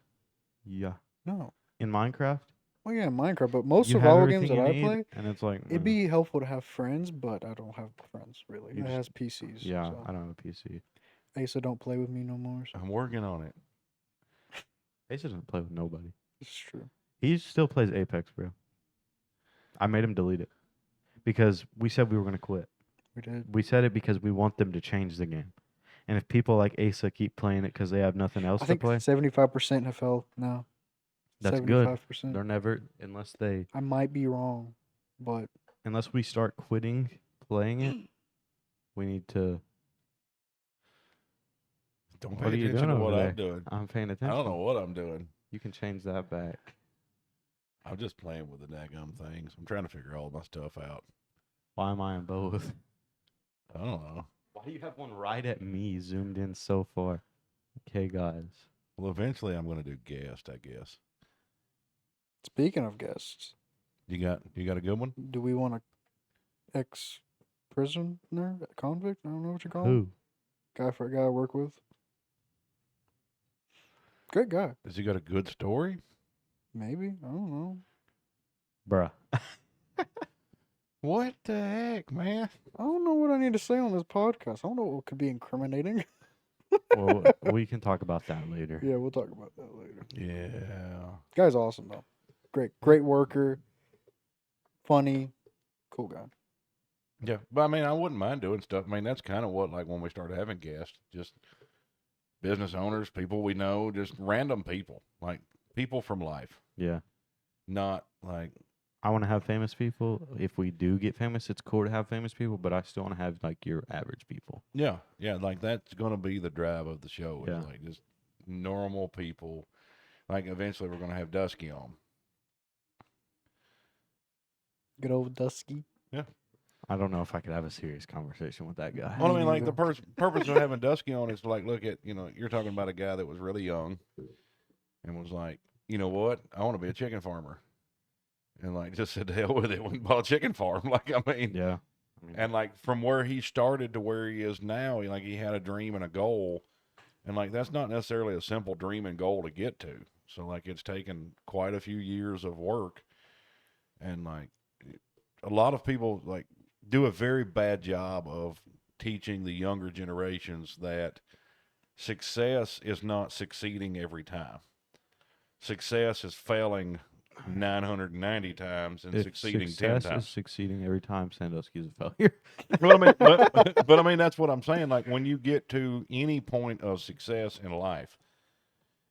Yeah. No. In Minecraft, Well, yeah, Minecraft, but most you have survival games everything that you I need, play, and it's like it'd be helpful to have friends, but I don't have friends really. You It just- has PCs. yeah. So. I don't have a PC. Asa don't play with me no more. So. I'm working on it. Ace doesn't play with nobody. It's true. He still plays Apex, bro. I made him delete it because we said we were gonna quit. We did. We said it because we want them to change the game. And if people like Asa keep playing it because they have nothing else I to think play, 75% have fell now. that's good. 75%. They're never unless I might be wrong, but we start quitting playing it. We need to. Don't What pay are you attention doing to what over I'm doing. I'm paying I attention. don't know what I'm doing. You can change that back. I'm just playing with the daggum things. I'm trying to figure all my stuff out. Why am I in both? I don't know. Why do you have one right at me zoomed in so far? Okay, guys. Well, eventually I'm going to do guest, I guess. speaking of guests, You got a good one? do we want a ex-prisoner, convict? I don't know what you call him. Who? Guy I work with. Great guy. Has he got a good story? Maybe. I don't know. Bruh. What the heck, man? I don't know what I need to say on this podcast. I don't know what could be incriminating. Well, we can talk about that later. Yeah, we'll talk about that later. Yeah. Guy's awesome though. Great worker. Funny. Cool guy. Yeah, but I mean, I wouldn't mind doing stuff. I mean, that's kind of what, like, when we started having guests, just business owners, people we know, just random people, like people from life, Yeah. not like, I want to have famous people. If we do get famous, it's cool to have famous people, but I still want to have like your average people. yeah, like that's going to be the drive of the show. Is Yeah. like just normal people. Like eventually we're going to have Dusky on. Good old Dusky. I don't know if I could have a serious conversation with that guy. Well, I mean, Me like the neither. purpose of having Dusky on is to like look at, you're talking about a guy that was really young and was like, you know what, I want to be a chicken farmer, and like just said to hell with it when bought a chicken farm. Like, I mean, Yeah. I mean, and like from where he started to where he is now, he had a dream and a goal, and like that's not necessarily a simple dream and goal to get to. So like it's taken quite a few years of work, and like a lot of people like do a very bad job of teaching the younger generations that success is not succeeding every time. Success is failing 990 times and if succeeding 10 success times. is succeeding every time, Sandusky's a failure. Well, I mean, but I mean, that's what I'm saying. Like when you get to any point of success in life,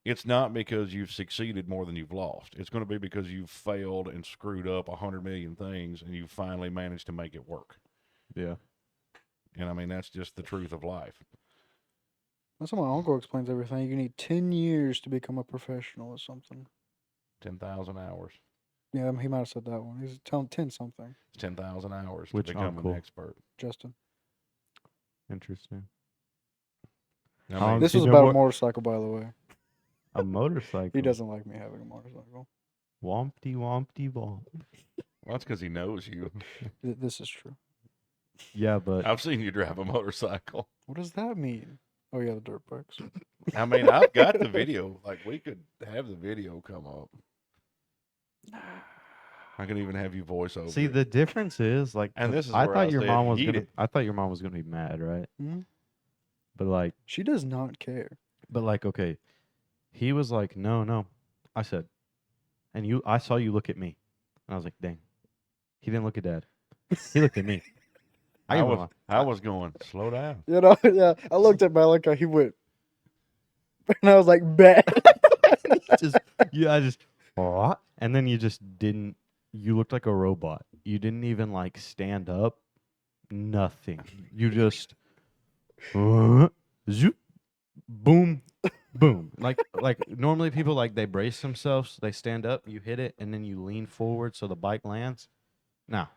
it's not because you've succeeded more than you've lost. It's going to be because you've failed and screwed up 100 million things, and you finally managed to make it work. Yeah. And I mean, that's just the truth of life. That's how my uncle explains everything. You need 10 years to become a professional or something. 10,000 hours. Yeah, he might have said that one. He's telling 10 something. It's 10,000 hours Which to become uncle? an expert. Justin. Interesting. I How mean, This you was know about a what- motorcycle, by the way. A motorcycle. He doesn't like me having a motorcycle. Wompty wompty womp. well, that's because he knows you. This is true. Yeah, but I've seen you drive a motorcycle. What does that mean? Oh yeah, the dirt bikes. I mean, I've got the video. Like, we could have the video come up. I can even have you voice over See, it. the difference is like, And this is I where thought I your said mom was eat gonna. it. I thought your mom was gonna be mad, right? Hmm? But like, She does not care. okay, he was like, no, no. I said, and I saw you look at me, and I was like, dang, he didn't look at Dad. He looked at me. I even laughed. I was going, slow down. You know, yeah. I looked at Malachi. He went, and I was like, bet. just I just what? And then you just didn't. You looked like a robot. You didn't even like stand up. Nothing. You just zoop, boom, boom. Like normally people like they brace themselves. They stand up. You hit it, and then you lean forward so the bike lands. No.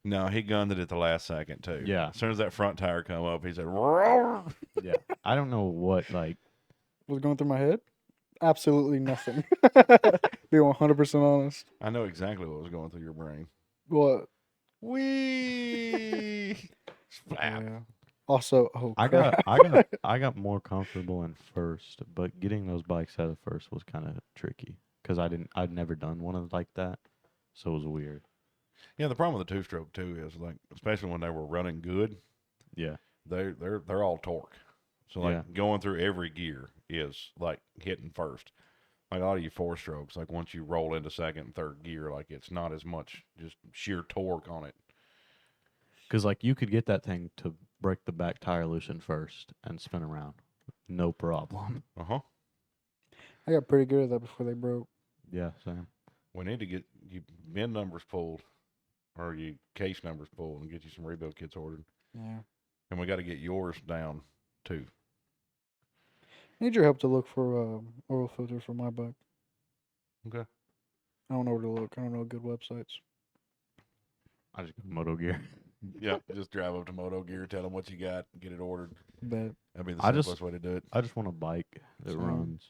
No, he gunned it at the last second too. Yeah. As soon as that front tire come up, he said, "Roar." Yeah. I don't know what like. Was going through my head? Absolutely nothing. Be 100% honest. I know exactly what was going through your brain. What? Wee. Slap. Yeah. Also, oh I crap. I got more comfortable in first, but getting those bikes out of first was kind of tricky because I'd never done one of like that, so it was weird. Yeah, the problem with the two-stroke too is like, especially when they were running good, Yeah, they're all torque. So like Yeah. going through every gear is like hitting first. Like a lot of you four-strokes, like once you roll into second and third gear, like it's not as much just sheer torque on it. because like you could get that thing to break the back tire loose in first and spin around, no problem. I got pretty good at that before they broke. Yeah, same. We need to get you bin numbers pulled, or you case numbers pulled, and get you some rebuild kits ordered. Yeah. And we got to get yours down too. I need your help to look for oil filter for my bike. Okay. I don't know where to look. I don't know good websites. I just got Moto Gear. Yeah, just drive up to Moto Gear, tell them what you got, get it ordered. But That'd be the I just- simplest way to do it. I just want a bike that Same. runs.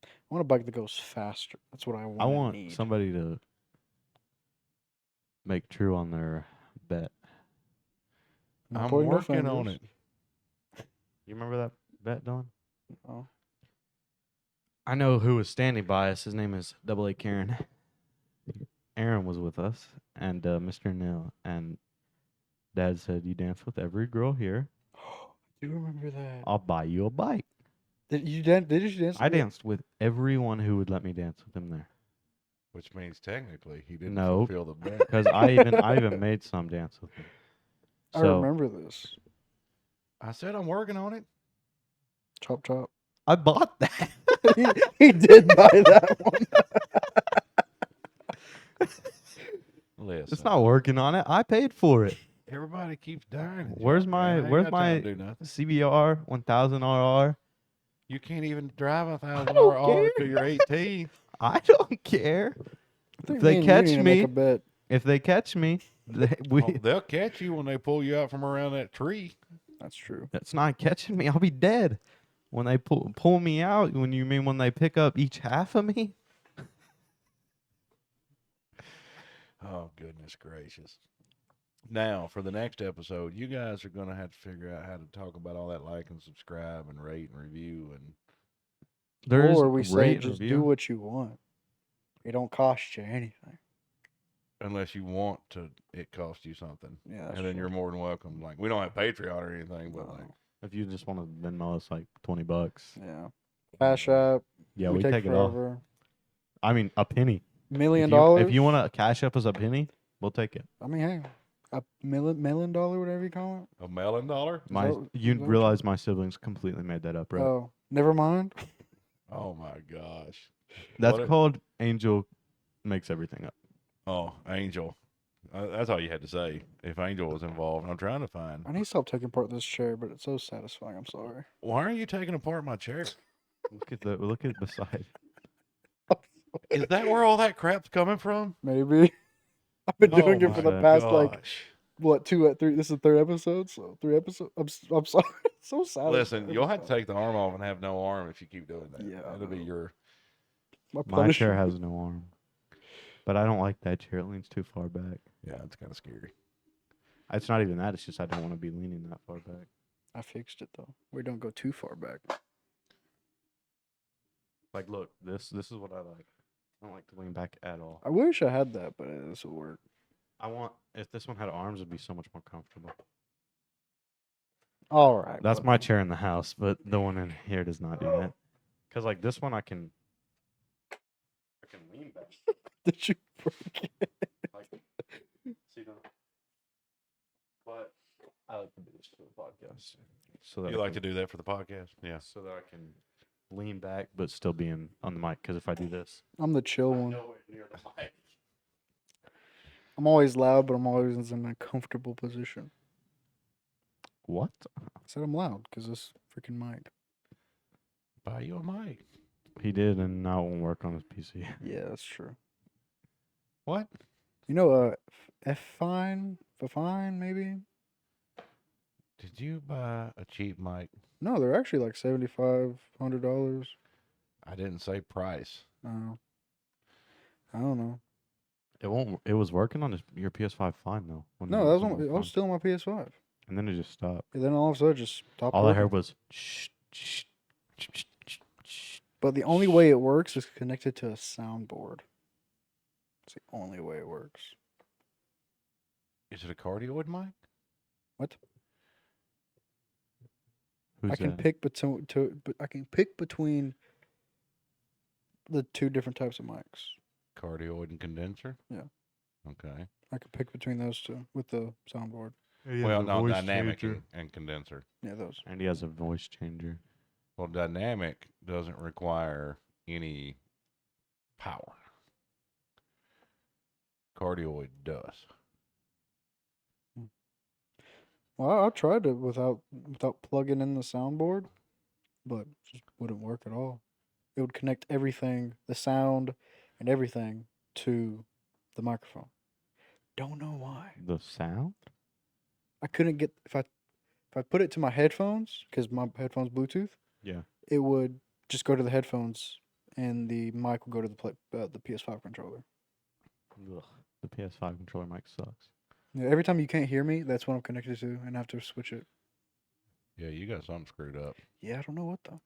I want a bike that goes faster. That's what I want. I want need. somebody to make true on their bet. Not I'm pointing no working on fingers. it. You remember that bet, Dylan? Oh. I know who was standing by us. His name is Double A Karen. Aaron was with us, and Mr. Neil. And Dad said, "You dance with every girl here. Do you remember that? I'll buy you a bike." Did you dance? Did you dance? I with it? danced with everyone who would let me dance with him there, Which means technically he didn't No. fulfill the bet. because I even made some dance with him. I So remember this. I said I'm working on it. Chop chop. I bought that. he did buy that one. Listen, It's not working on it. I paid for it. everybody keeps dying. at Where's Jock, my- man. I ain't where's got time to my- do nothing. CBR 1000 RR. You can't even drive a don't 1,000 RR care. till you're 18. I don't care. I think they me and catch you need to make me- a bet. If they catch me, Oh, they'll catch you when they pull you out from around that tree. That's true. that's not catching me. I'll be dead. When they pull me out, when you mean when they pick up each half of me? Oh, goodness gracious. Now, for the next episode, you guys are going to have to figure out how to talk about all that like and subscribe and rate and review. And Or we say rate and just review. do what you want. It don't cost you anything. unless you want to, it costs you something. Yeah, that's And then true. you're more than welcome. Like, we don't have Patreon or anything, but like, If you just want to Venmo us like $20. Yeah. Cash App. Yeah, we take it off. forever. I mean, a penny. $1 million. If you want to cash up us a penny, we'll take it. I mean, hey, $1 million, whatever you call it. $1 million? My, that- you is that what realize my siblings completely made that up, right? Oh, never mind. Oh my gosh. That's what a- called Angel makes everything up. Oh, Angel. That's all you had to say. If Angel was involved, I'm trying to find. I need to stop taking part in this chair, but it's so satisfying. I'm sorry. Why are you taking apart my chair? Look at the side. Is that where all that crap's coming from? Maybe. I've been doing it for my the past, like, Gosh. what, 2 3? This is the 3rd episode, so 3 episodes. I'm sorry. It's so satisfying. Listen, you'll have to take the arm off and have no arm if you keep doing that. Yeah, I That'll be know. your. My My chair punishment. has no arm. But I don't like that chair. It leans too far back. Yeah, it's kind of scary. It's not even that. It's just I don't want to be leaning that far back. I fixed it though. We don't go too far back. Like, look, this is what I like. I don't like to lean back at all. I wish I had that, but this will work. I want, if this one had arms, it'd be so much more comfortable. All right. That's my chair in the house, but the one in here does not do that. Because, like, this one I can lean back. Did you break it? Like, see that? But I like to do this for the podcast. So that You I like can, to do that for the podcast? Yeah. so that I can lean back, but still be on the mic. Because if I do this, I'm the chill I'm one. nowhere near the mic. I'm always loud, but I'm always in a comfortable position. What? I said I'm loud because this freaking mic. Buy you a mic. He did, and now it won't work on his PC. Yeah, that's true. What? You know, Fine, maybe. Did you buy a cheap mic? No, they're actually like $7,500. I didn't say price. I don't know. It won't. It was working on your PS5 fine though. when No, it that was on on, the I was phone. still on my PS5. And then it just stopped. And then all of a sudden, it just stopped. All I working. heard was shh, shh, shh, shh, shh, shh. But the only way it works is connected to a soundboard. It's the only way it works. Is it a cardioid mic? What? Who's I can that? pick between the two different types of mics. Cardioid and condenser? Yeah. Okay. I can pick between those two with the soundboard. Well, no, dynamic and condenser. Yeah, those. And he has a voice changer. Well, dynamic doesn't require any power. Cardioid does. Well, I tried it without plugging in the soundboard, but it just wouldn't work at all. It would connect everything, the sound and everything, to the microphone. Don't know why. The sound? I couldn't get if I put it to my headphones because my headphones Bluetooth. Yeah. It would just go to the headphones, and the mic would go to the PS5 controller. Ugh. The PS5 controller mic sucks. Yeah, every time you can't hear me, that's what I'm connected to, and I have to switch it. Yeah, you got something screwed up. Yeah, I don't know what though.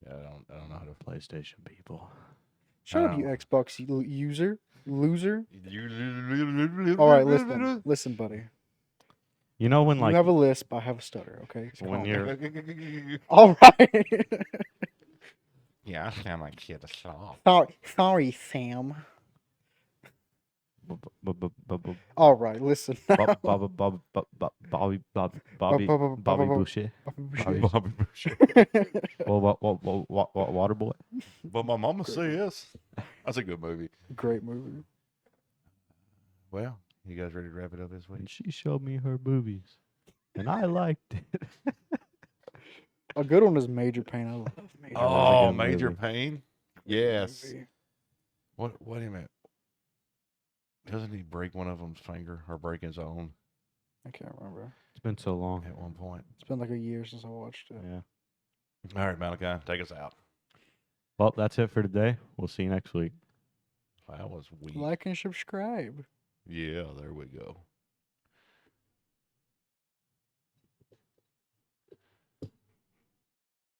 Yeah, I don't know how to. PlayStation people. Shut up, know. you Xbox user, loser. All right, listen, buddy. You know when like you have a lisp, I have a stutter. Okay. So when calm you're down. All right. Yeah, I sound like shit. Soft. Sorry, Sam. All right, listen. Bobby Boucher. Bobby Bush. Water boy. But my mama says that's a good movie. Great movie. Well, you guys ready to wrap it up this week? And she showed me her boobies, and I liked it. A good one is Major Pain. I love Major Pain. Oh, good Major movie. Pain. Great Yes. movie. What a minute. Doesn't he break one of them's finger or break his own I can't remember. It's been so long. at one point? It's been like a year since I watched it. Yeah. All right, Malachi, take us out. Well, that's it for today. We'll see you next week. That was weak. Like and subscribe. Yeah, there we go.